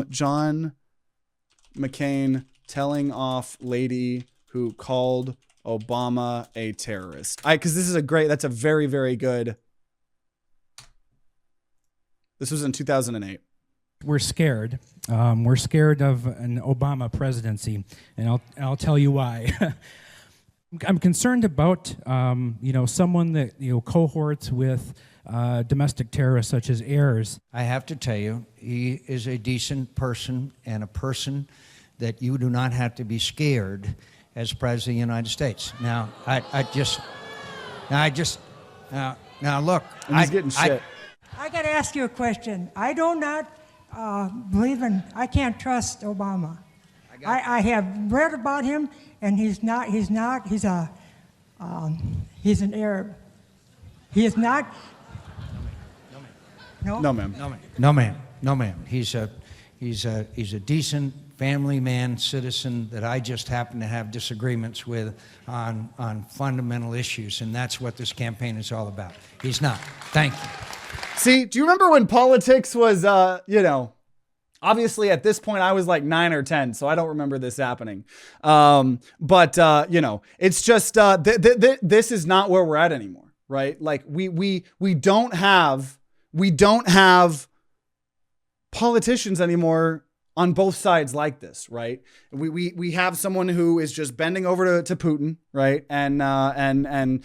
John McCain telling off lady who called Obama a terrorist. Because that's a very, very good. This was in 2008. We're scared. We're scared of an Obama presidency, and I'll tell you why. I'm concerned about someone that cohorts with domestic terrorists such as Ayers. I have to tell you, he is a decent person and a person that you do not have to be scared as President of the United States. Now, now look. And he's getting shit. I got to ask you a question. I do not I can't trust Obama. I have read about him, and he's an Arab. He is not. No, ma'am. No, ma'am. He's a decent family man, citizen that I just happen to have disagreements with on fundamental issues, and that's what this campaign is all about. He's not. Thank you. See, do you remember when politics was, obviously at this point I was like 9 or 10, so I don't remember this happening. But it's just, this is not where we're at anymore, right? Like we don't have politicians anymore on both sides like this, right? We have someone who is just bending over to Putin, right? And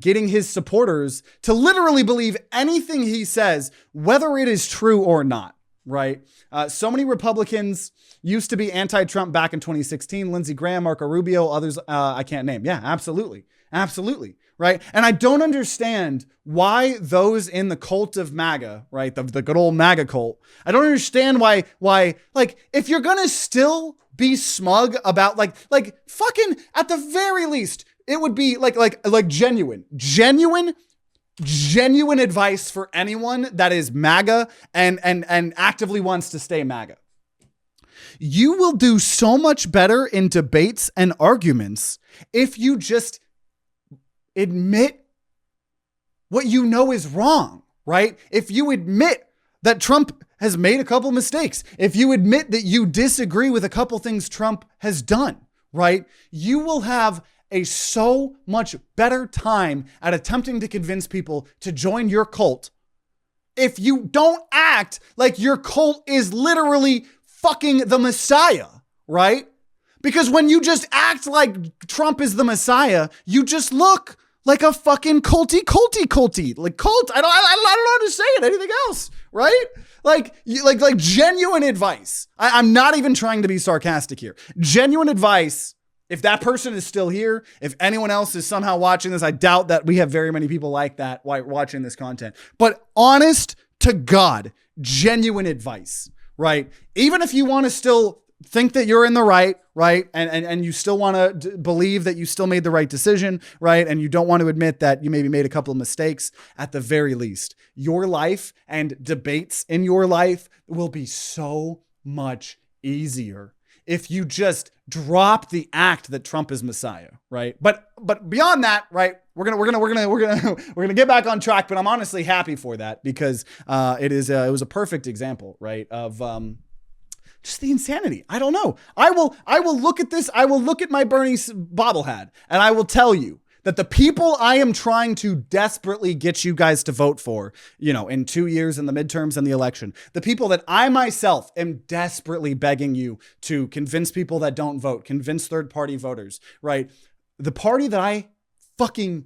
getting his supporters to literally believe anything he says, whether it is true or not, right? So many Republicans used to be anti-Trump back in 2016. Lindsey Graham, Marco Rubio, others I can't name. Yeah, absolutely. Right. And I don't understand why those in the cult of MAGA, right? The good old MAGA cult. I don't understand why, like, if you're going to still be smug about like fucking at the very least, it would be like genuine advice for anyone that is MAGA and actively wants to stay MAGA. You will do so much better in debates and arguments if you just admit what you know is wrong, right? If you admit that Trump has made a couple mistakes, if you admit that you disagree with a couple things Trump has done, right? You will have a so much better time at attempting to convince people to join your cult if you don't act like your cult is literally fucking the Messiah, right? Because when you just act like Trump is the Messiah, you just look like a fucking culty, like cult. I don't know how to say it. Anything else, right? Like genuine advice. I'm not even trying to be sarcastic here. Genuine advice. If that person is still here, if anyone else is somehow watching this, I doubt that we have very many people like that watching this content. But honest to God, genuine advice, right? Even if you want to still think that you're in the right, and you still want to believe that you still made the right decision, right? And you don't want to admit that you maybe made a couple of mistakes. At the very least, your life and debates in your life will be so much easier if you just drop the act that Trump is Messiah, right? But beyond that, right? We're gonna get back on track. But I'm honestly happy for that because it was a perfect example, right, of just the insanity. I don't know. I will look at this. I will look at my Bernie bobblehead, and I will tell you that the people I am trying to desperately get you guys to vote for, in 2 years in the midterms and the election, the people that I myself am desperately begging you to convince people that don't vote, convince third-party voters, right? The party that I fucking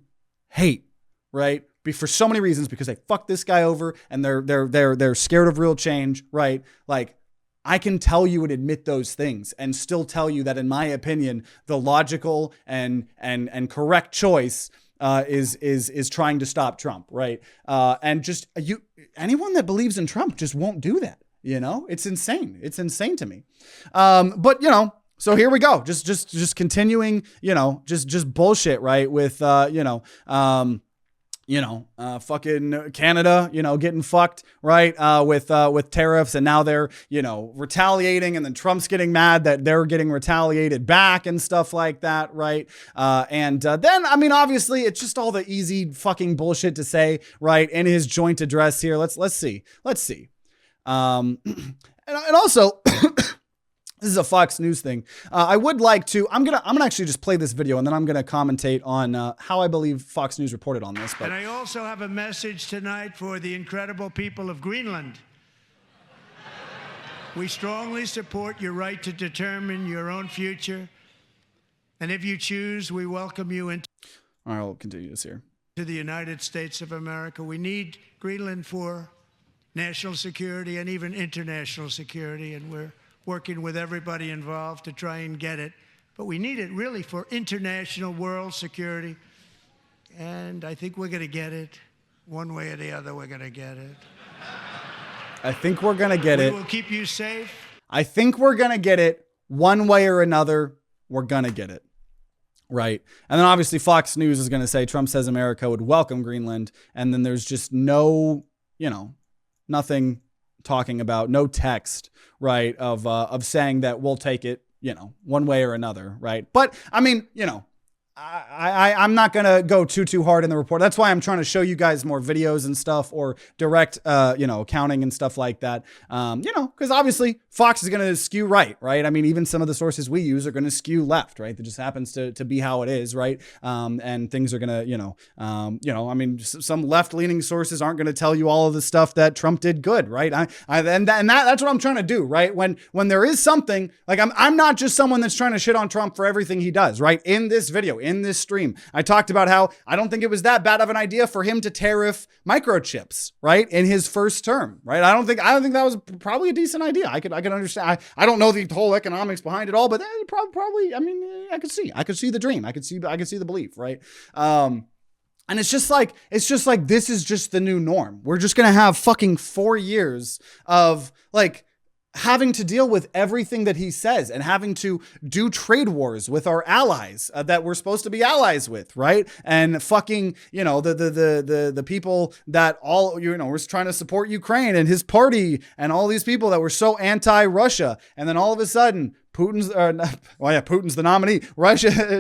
hate, right? For so many reasons, because they fucked this guy over and they're scared of real change, right? Like, I can tell you and admit those things and still tell you that, in my opinion, the logical and correct choice is trying to stop Trump, right? And just anyone that believes in Trump just won't do that. It's insane. It's insane to me. But so here we go. Just continuing, just bullshit, right? With fucking Canada, getting fucked, right? With tariffs, and now they're, retaliating, and then Trump's getting mad that they're getting retaliated back and stuff like that, right? Then, obviously, it's just all the easy fucking bullshit to say, right? In his joint address here, let's see. And also. This is a Fox News thing. I would like to, I'm gonna actually just play this video, and then I'm gonna commentate on how I believe Fox News reported on this. But And I also have a message tonight for the incredible people of Greenland. We strongly support your right to determine your own future. And if you choose, we welcome you into all right, I'll continue this here. To the United States of America. We need Greenland for national security and even international security, and we're working with everybody involved to try and get it. But we need it really for international world security. And I think we're going to get it. One way or the other, we're going to get it. I think we're going to get it. We will keep you safe. I think we're going to get it. One way or another, we're going to get it. Right. And then obviously Fox News is going to say Trump says America would welcome Greenland. And then there's just no, nothing talking about, no text, right, of saying that we'll take it, one way or another, right? But I'm not going to go too hard in the report. That's why I'm trying to show you guys more videos and stuff, or direct, accounting and stuff like that. Because obviously Fox is going to skew right? Even some of the sources we use are going to skew left, right? That just happens to be how it is, right? And things are going to, some left-leaning sources aren't going to tell you all of the stuff that Trump did good, right? That's what I'm trying to do, right? When there is something, like I'm not just someone that's trying to shit on Trump for everything he does, right? In this video, in this stream, I talked about how I don't think it was that bad of an idea for him to tariff microchips, right, in his first term, right? I don't think that was probably a decent idea. I could understand. I don't know the whole economics behind it all, but probably. I could see the dream. I could see the belief, right? And it's just like this is just the new norm. We're just gonna have fucking 4 years of like having to deal with everything that he says and having to do trade wars with our allies that we're supposed to be allies with, right? And fucking, the people that all, we're trying to support Ukraine and his party and all these people that were so anti-Russia. And then all of a sudden, Putin's the nominee.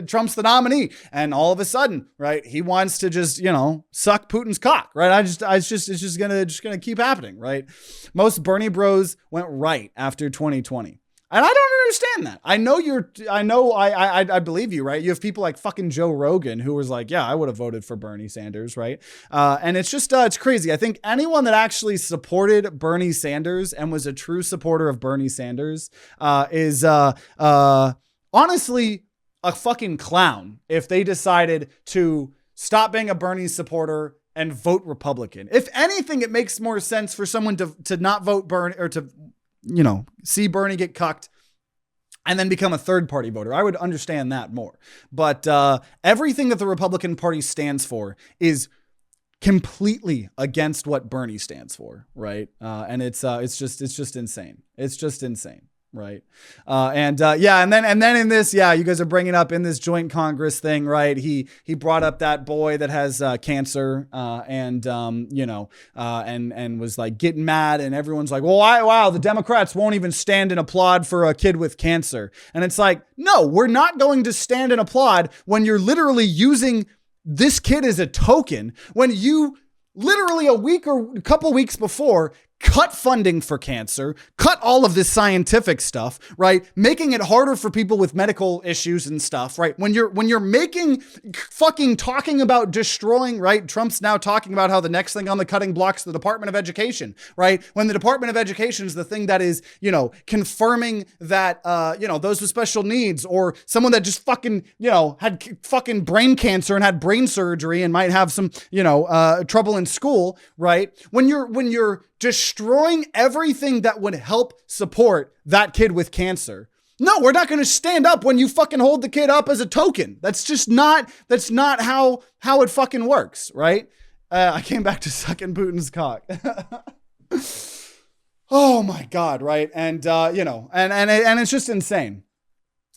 Trump's the nominee. And all of a sudden, right, he wants to just, suck Putin's cock, right? It's just gonna keep happening, right? Most Bernie bros went right after 2020. And I don't understand that. I believe you, right? You have people like fucking Joe Rogan who was like, yeah, I would have voted for Bernie Sanders, right? And it's just, it's crazy. I think anyone that actually supported Bernie Sanders and was a true supporter of Bernie Sanders is honestly a fucking clown if they decided to stop being a Bernie supporter and vote Republican. If anything, it makes more sense for someone to not vote Bernie, or to see Bernie get cucked and then become a third party voter. I would understand that more. But everything that the Republican Party stands for is completely against what Bernie stands for, right? And it's just insane. It's just insane. right? And then in this, you guys are bringing up in this joint Congress thing, right? He brought up that boy that has cancer, and was like getting mad, and everyone's like, well, wow, the Democrats won't even stand and applaud for a kid with cancer. And it's like, no, we're not going to stand and applaud when you're literally using this kid as a token, when you literally a week or a couple weeks before cut funding for cancer, cut all of this scientific stuff, right? Making it harder for people with medical issues and stuff, right? When you're making fucking talking about destroying, right? Trump's now talking about how the next thing on the cutting block's the Department of Education, right? When the Department of Education is the thing that is, confirming that, those with special needs, or someone that just fucking, had fucking brain cancer and had brain surgery and might have some, trouble in school, right? When you're destroying everything that would help support that kid with cancer. No, we're not going to stand up when you fucking hold the kid up as a token. That's not how it fucking works, right? I came back to sucking Putin's cock. Oh my God, right? And, and it's just insane.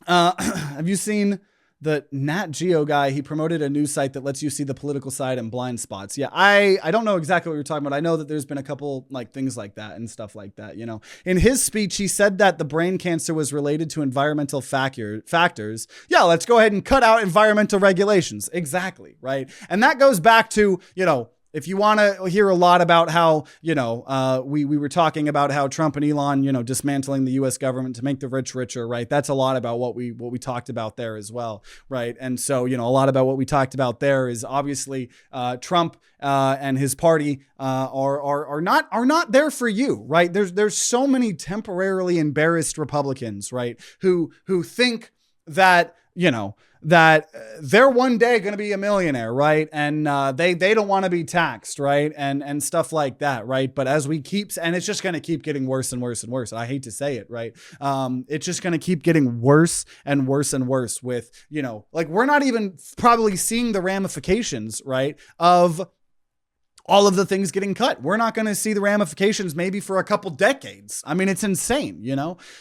Have you seen the Nat Geo guy? He promoted a news site that lets you see the political side and blind spots. Yeah, I don't know exactly what you're talking about. I know that there's been a couple like things like that and stuff like that. In his speech, he said that the brain cancer was related to environmental factors. Yeah, let's go ahead and cut out environmental regulations. Exactly, right? And that goes back to, if you want to hear a lot about how, we were talking about how Trump and Elon, dismantling the U.S. government to make the rich richer, right? That's a lot about what we talked about there as well, right? And so, a lot about what we talked about there is obviously Trump and his party are not there for you, right? There's so many temporarily embarrassed Republicans, right, who think that, that they're one day going to be a millionaire, right? And they don't want to be taxed, right? And stuff like that, right? But as we and it's just going to keep getting worse and worse and worse. I hate to say it, right? It's just going to keep getting worse and worse and worse with, we're not even probably seeing the ramifications, right, of all of the things getting cut. We're not going to see the ramifications maybe for a couple decades. I mean, it's insane,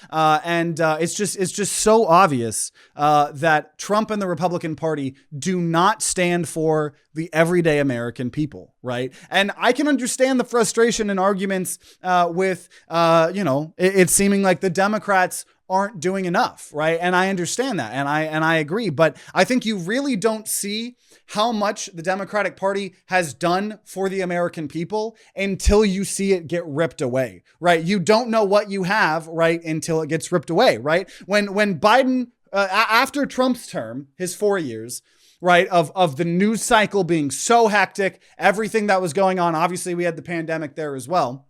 and it's just so obvious that Trump and the Republican Party do not stand for the everyday American people, right? And I can understand the frustration and arguments with, it's seeming like the Democrats aren't doing enough, right? And I understand that, and I agree, but I think you really don't see how much the Democratic Party has done for the American people until you see it get ripped away, right? You don't know what you have, right, until it gets ripped away, right? When Biden, after Trump's term, his 4 years, right, of the news cycle being so hectic, everything that was going on, obviously we had the pandemic there as well.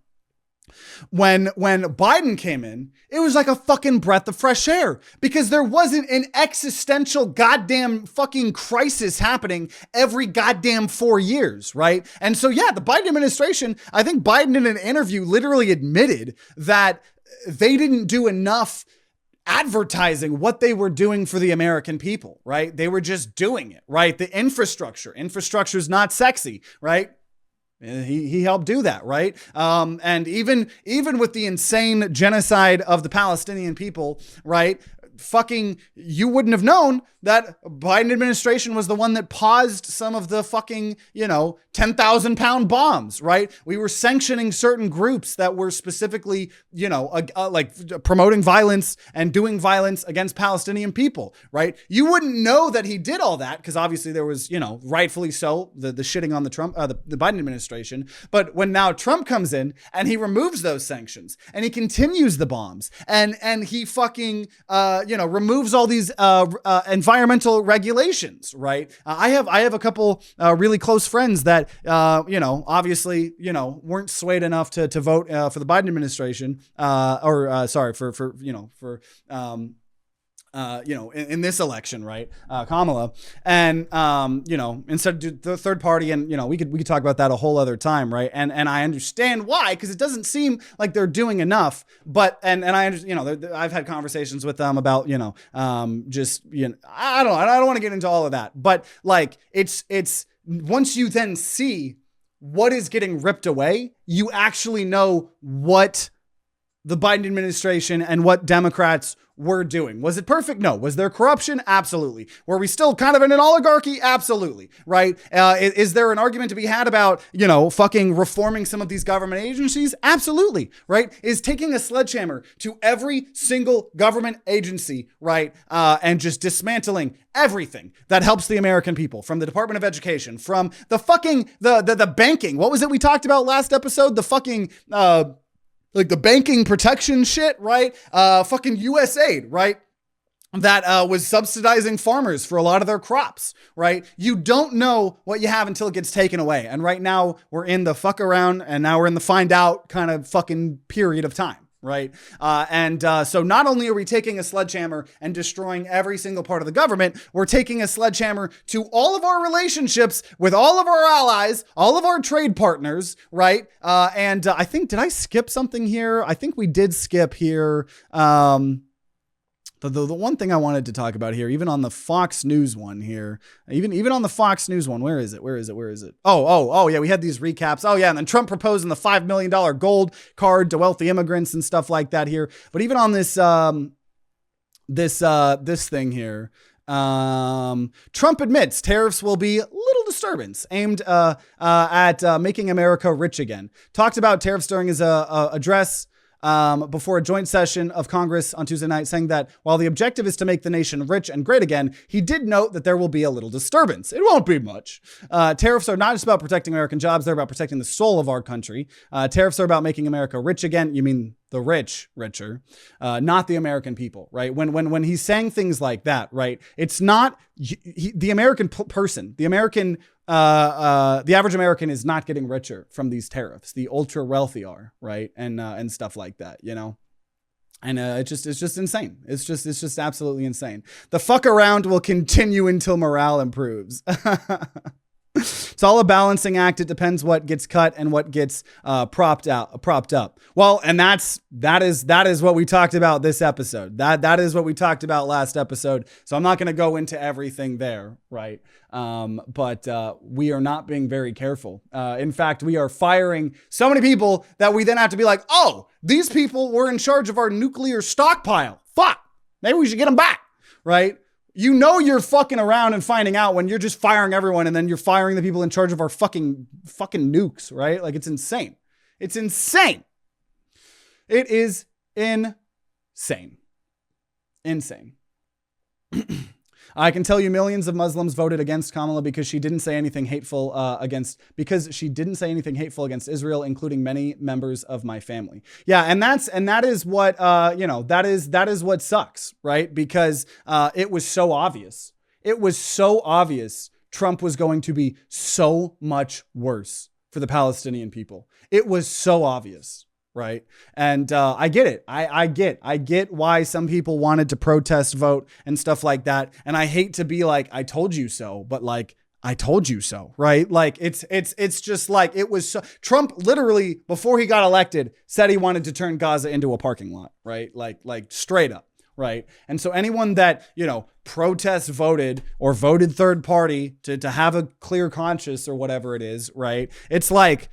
When Biden came in, it was like a fucking breath of fresh air because there wasn't an existential goddamn fucking crisis happening every goddamn 4 years, right? And so, yeah, the Biden administration, I think Biden in an interview literally admitted that they didn't do enough advertising what they were doing for the American people, right? They were just doing it, right? The infrastructure is not sexy, right? He helped do that, right? And even with the insane genocide of the Palestinian people, right? Fucking, you wouldn't have known that Biden administration was the one that paused some of the fucking, 10,000 pound bombs, right? We were sanctioning certain groups that were specifically, like promoting violence and doing violence against Palestinian people, right? You wouldn't know that he did all that because obviously there was, rightfully so, the shitting on the Biden administration. But when now Trump comes in and he removes those sanctions and he continues the bombs and he fucking, removes all these environmental regulations, right? I have a couple really close friends that obviously weren't swayed enough to vote for the Biden administration, in this election, right? Kamala, and instead do the third party, and we could talk about that a whole other time, right? And I understand why, because it doesn't seem like they're doing enough. But and I understand, I've had conversations with them about I don't want to get into all of that, but like it's once you then see what is getting ripped away, you actually know what the Biden administration and what Democrats were doing. Was it perfect? No. Was there corruption? Absolutely. Were we still kind of in an oligarchy? Absolutely. Right? Is there an argument to be had about, fucking reforming some of these government agencies? Absolutely. Right? Is taking a sledgehammer to every single government agency, right? And just dismantling everything that helps the American people, from the Department of Education, from the fucking, the banking. What was it we talked about last episode? The fucking, like the banking protection shit, right? Fucking USAID, right? That was subsidizing farmers for a lot of their crops, right? You don't know what you have until it gets taken away. And right now we're in the fuck around, and now we're in the find out kind of fucking period of time. Right. So not only are we taking a sledgehammer and destroying every single part of the government, we're taking a sledgehammer to all of our relationships with all of our allies, all of our trade partners. Right. I think, did I skip something here? I think we did skip here. The one thing I wanted to talk about here, even on the Fox News one here, even on the Fox News one, where is it? Oh, yeah, we had these recaps. Oh, yeah, and then Trump proposing the $5 million gold card to wealthy immigrants and stuff like that here. But even on this this thing here, Trump admits tariffs will be little disturbance aimed at making America rich again. Talked about tariffs during his address before a joint session of Congress on Tuesday night, saying that while the objective is to make the nation rich and great again, he did note that there will be a little disturbance. It won't be much. Tariffs are not just about protecting American jobs. They're about protecting the soul of our country. Tariffs are about making America rich again. You mean the rich richer, not the American people, right? When he's saying things like that, right? It's not the American person, the average American is not getting richer from these tariffs. The ultra wealthy are, right? And stuff like that, And it's just insane. It's just absolutely insane. The fuck around will continue until morale improves. It's all a balancing act. It depends what gets cut and what gets propped up. Well, and that is what we talked about this episode. That is what we talked about last episode. So I'm not going to go into everything there, right? But we are not being very careful. In fact, we are firing so many people that we then have to be like, oh, these people were in charge of our nuclear stockpile. Fuck, maybe we should get them back, right? You're fucking around and finding out when you're just firing everyone, and then you're firing the people in charge of our fucking nukes, right? Like, it's insane. It's insane. It is insane. Insane. I can tell you millions of Muslims voted against Kamala because she didn't say anything hateful against Israel, including many members of my family. Yeah, and that is what that is what sucks, right? Because it was so obvious. It was so obvious Trump was going to be so much worse for the Palestinian people. It was so obvious. Right. And I get it. I get why some people wanted to protest vote and stuff like that. And I hate to be like, I told you so, but like, I told you so. Right. Like it's just like it was so, Trump literally before he got elected said he wanted to turn Gaza into a parking lot. Right. Like straight up. Right. And so anyone that, protest voted or voted third party to have a clear conscience or whatever it is. Right. It's like,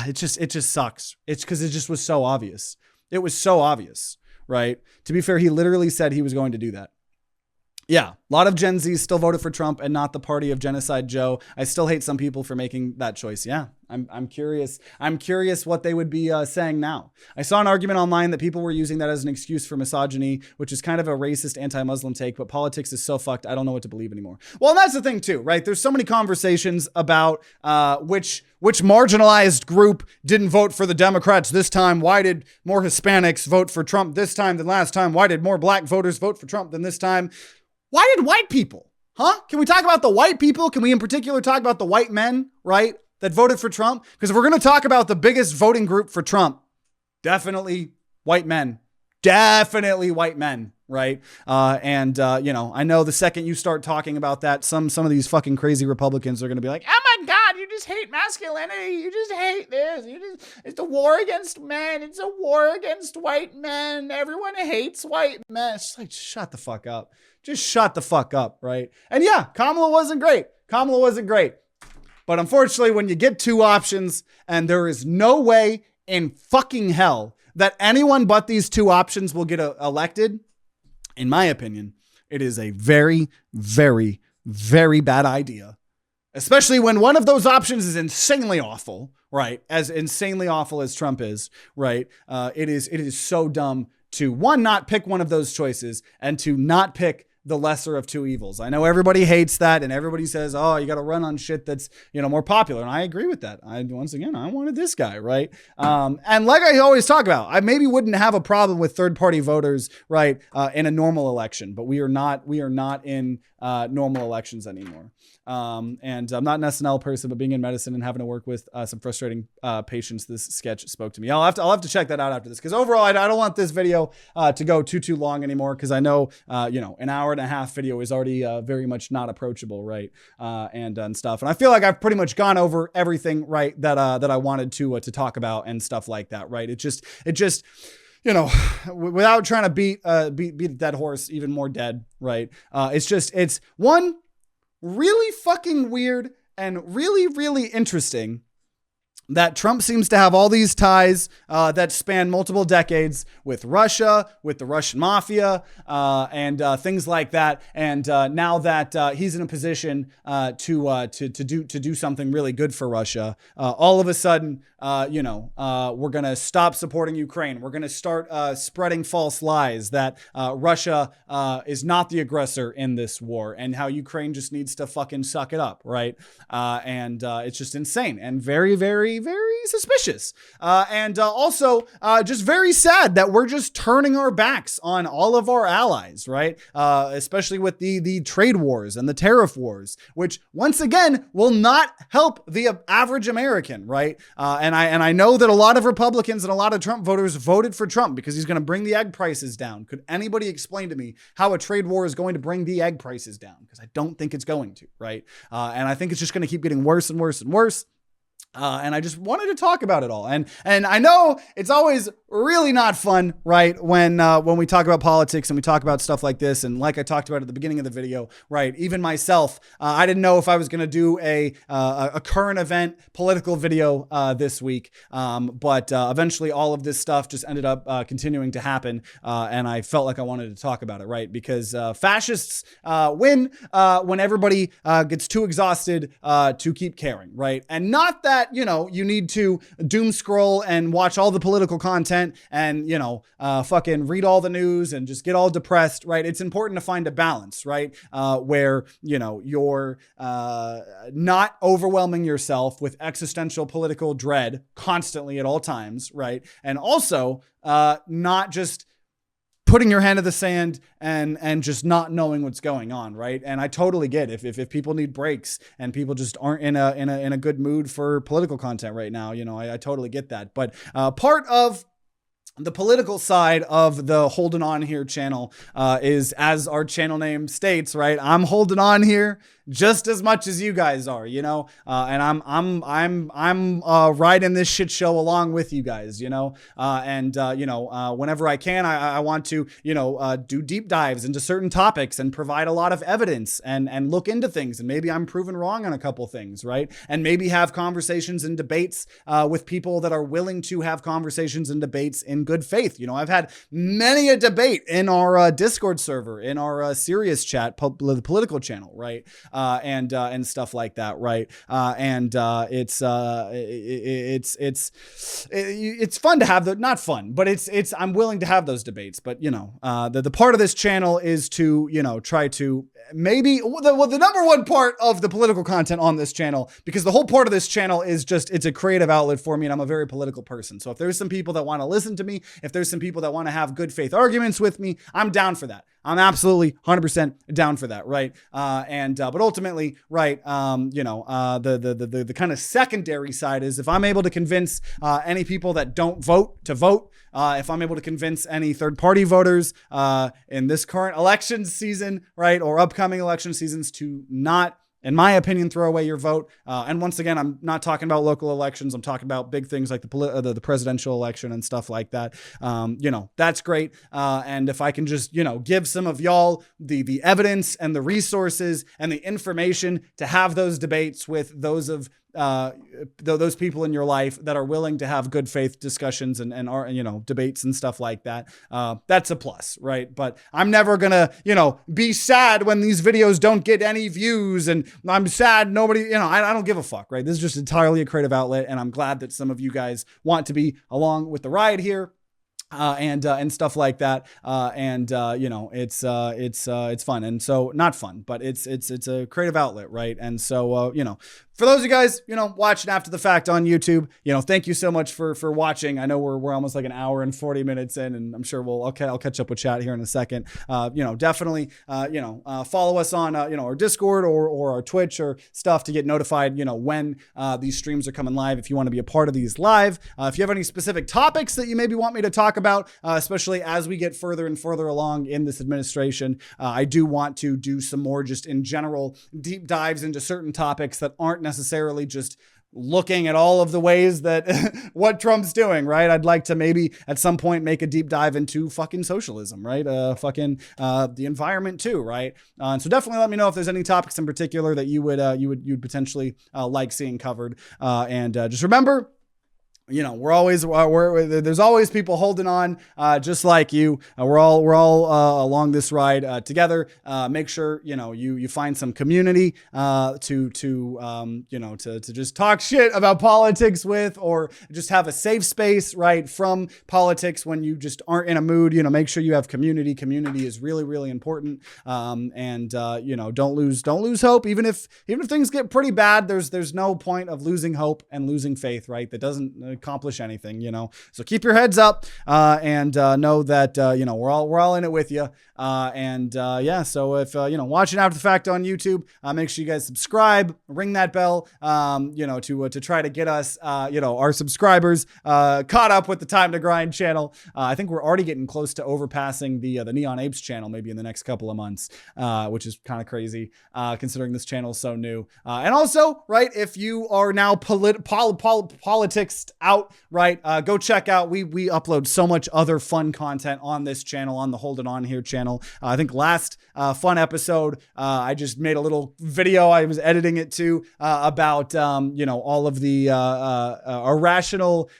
it just sucks. It's because it just was so obvious. It was so obvious, right? To be fair, he literally said he was going to do that. Yeah, a lot of Gen Zs still voted for Trump and not the party of Genocide Joe. I still hate some people for making that choice. Yeah, I'm curious. I'm curious what they would be saying now. I saw an argument online that people were using that as an excuse for misogyny, which is kind of a racist anti-Muslim take, but politics is so fucked, I don't know what to believe anymore. Well, and that's the thing too, right? There's so many conversations about which marginalized group didn't vote for the Democrats this time? Why did more Hispanics vote for Trump this time than last time? Why did more black voters vote for Trump than this time? Why did white people, Can we talk about the white people? Can we in particular talk about the white men, right, that voted for Trump? Because if we're going to talk about the biggest voting group for Trump, definitely white men. Definitely white men, right? I know the second you start talking about that, some of these fucking crazy Republicans are going to be like, oh my God, you just hate masculinity. You just hate this. It's a war against men. It's a war against white men. Everyone hates white men. It's like, shut the fuck up. Just shut the fuck up, right? And yeah, Kamala wasn't great. But unfortunately, when you get two options and there is no way in fucking hell that anyone but these two options will get elected, in my opinion, it is a very, very, very bad idea. Especially when one of those options is insanely awful, right? As insanely awful as Trump is, right? It is so dumb to, one, not pick one of those choices, and to not pick the lesser of two evils. I know everybody hates that, and everybody says, oh, you got to run on shit that's, more popular. And I agree with that. I wanted this guy, right? And like I always talk about, I maybe wouldn't have a problem with third-party voters, right, in a normal election, but we are not in normal elections anymore. And I'm not an SNL person, but being in medicine and having to work with some frustrating patients, this sketch spoke to me. I'll have to check that out after this, because overall, I don't want this video to go too long anymore, because I know, an hour and a half video is already very much not approachable, right? And stuff. And I feel like I've pretty much gone over everything, right, that I wanted to talk about and stuff like that, right? It just without trying to beat a dead horse even more dead, right? It's one, really fucking weird and really, really interesting that Trump seems to have all these ties that span multiple decades with Russia, with the Russian mafia, and things like that. And now that he's in a position to do something really good for Russia, all of a sudden, we're gonna stop supporting Ukraine. We're gonna start spreading false lies that Russia is not the aggressor in this war, and how Ukraine just needs to fucking suck it up, right? And it's just insane and very, very, very suspicious. And also just very sad that we're just turning our backs on all of our allies, right? Especially with the trade wars and the tariff wars, which once again will not help the average American, right? And I know that a lot of Republicans and a lot of Trump voters voted for Trump because he's going to bring the egg prices down. Could anybody explain to me how a trade war is going to bring the egg prices down? Because I don't think it's going to, right? And I think it's just going to keep getting worse and worse and worse. And I just wanted to talk about it all. And I know it's always really not fun, right? When we talk about politics and we talk about stuff like this. And like I talked about at the beginning of the video, right? Even myself, I didn't know if I was going to do a current event political video this week. But eventually all of this stuff just ended up continuing to happen. And I felt like I wanted to talk about it, right? Because fascists win when everybody gets too exhausted to keep caring, right? And not that, you need to doom scroll and watch all the political content and, fucking read all the news and just get all depressed, right? It's important to find a balance, right? Where, you're not overwhelming yourself with existential political dread constantly at all times, right? And also not just putting your hand in the sand and just not knowing what's going on, right? And I totally get if people need breaks and people just aren't in a good mood for political content right now, I totally get that. But part of the political side of the Holding On Here channel is, as our channel name states, right? I'm holding on here just as much as you guys are, and I'm riding this shit show along with you guys, whenever I can, I want to, do deep dives into certain topics and provide a lot of evidence and look into things. And maybe I'm proven wrong on a couple things, right? And maybe have conversations and debates with people that are willing to have conversations and debates in good faith. I've had many a debate in our Discord server, in our serious chat, the political channel, right? And stuff like that, right? It's fun to have not fun, but I'm willing to have those debates. But the part of this channel is to try to maybe the number one part of the political content on this channel, because the whole part of this channel is just, it's a creative outlet for me, and I'm a very political person. So if there's some people that want to listen to me, if there's some people that want to have good faith arguments with me, I'm down for that. I'm absolutely 100% down for that, right? But ultimately, right, the kind of secondary side is, if I'm able to convince any people that don't vote to vote, if I'm able to convince any third-party voters in this current election season, right, or upcoming election seasons, to not, in my opinion, throw away your vote. And once again, I'm not talking about local elections. I'm talking about big things like the presidential election and stuff like that. That's great. And if I can just, give some of y'all the evidence and the resources and the information to have those debates with those of those people in your life that are willing to have good faith discussions and are, you know, debates and stuff like that, that's a plus, right? But I'm never gonna, you know, be sad when these videos don't get any views, and I'm sad nobody, you know, I don't give a fuck, right? This is just entirely a creative outlet, and I'm glad that some of you guys want to be along with the ride here. And stuff like that. You know, it's fun. And so not fun, but it's a creative outlet. Right. And so, you know, for those of you guys, you know, watching after the fact on YouTube, you know, thank you so much for watching. I know we're almost like an hour and 40 minutes in, and I'm sure I'll catch up with chat here in a second. You know, definitely, follow us on, you know, our Discord or our Twitch or stuff to get notified, you know, when these streams are coming live. If you want to be a part of these live, if you have any specific topics that you maybe want me to talk about, especially as we get further and further along in this administration, I do want to do some more just in general deep dives into certain topics that aren't necessarily just looking at all of the ways that what Trump's doing, right? I'd like to maybe at some point make a deep dive into fucking socialism, right? The environment too, right? So definitely let me know if there's any topics in particular that you'd potentially like seeing covered. Just remember, you know, there's always people holding on, just like you. We're all along this ride together. Make sure, you know, you find some community to just talk shit about politics with, or just have a safe space, right, from politics when you just aren't in a mood. You know, make sure you have community. Community is really, really important. You know, don't lose hope. Even if things get pretty bad, there's no point of losing hope and losing faith, right? That doesn't accomplish anything, you know. So keep your heads up and know that you know, we're all in it with you. Yeah, so if you know, watching after the fact on YouTube, make sure you guys subscribe, ring that bell, you know, to try to get us, you know, our subscribers caught up with the Time to Grind channel. I think we're already getting close to overpassing the Neon Apes channel, maybe in the next couple of months, which is kind of crazy considering this channel is so new. And also, right, if you are now politicsed out, right, go check out, we upload so much other fun content on this channel, on the HoldenOnHere channel. I think last fun episode, I just made a little video, I was editing it too, about you know, all of the irrational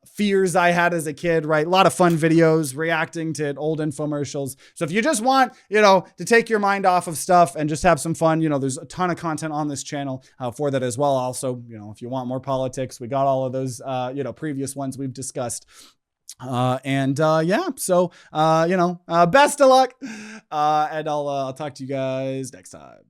fears I had as a kid, right? A lot of fun videos reacting to old infomercials. So if you just want, you know, to take your mind off of stuff and just have some fun, you know, there's a ton of content on this channel for that as well. Also, you know, if you want more politics, we got all of those, you know, previous ones we've discussed. Yeah, so, you know, best of luck. And I'll talk to you guys next time.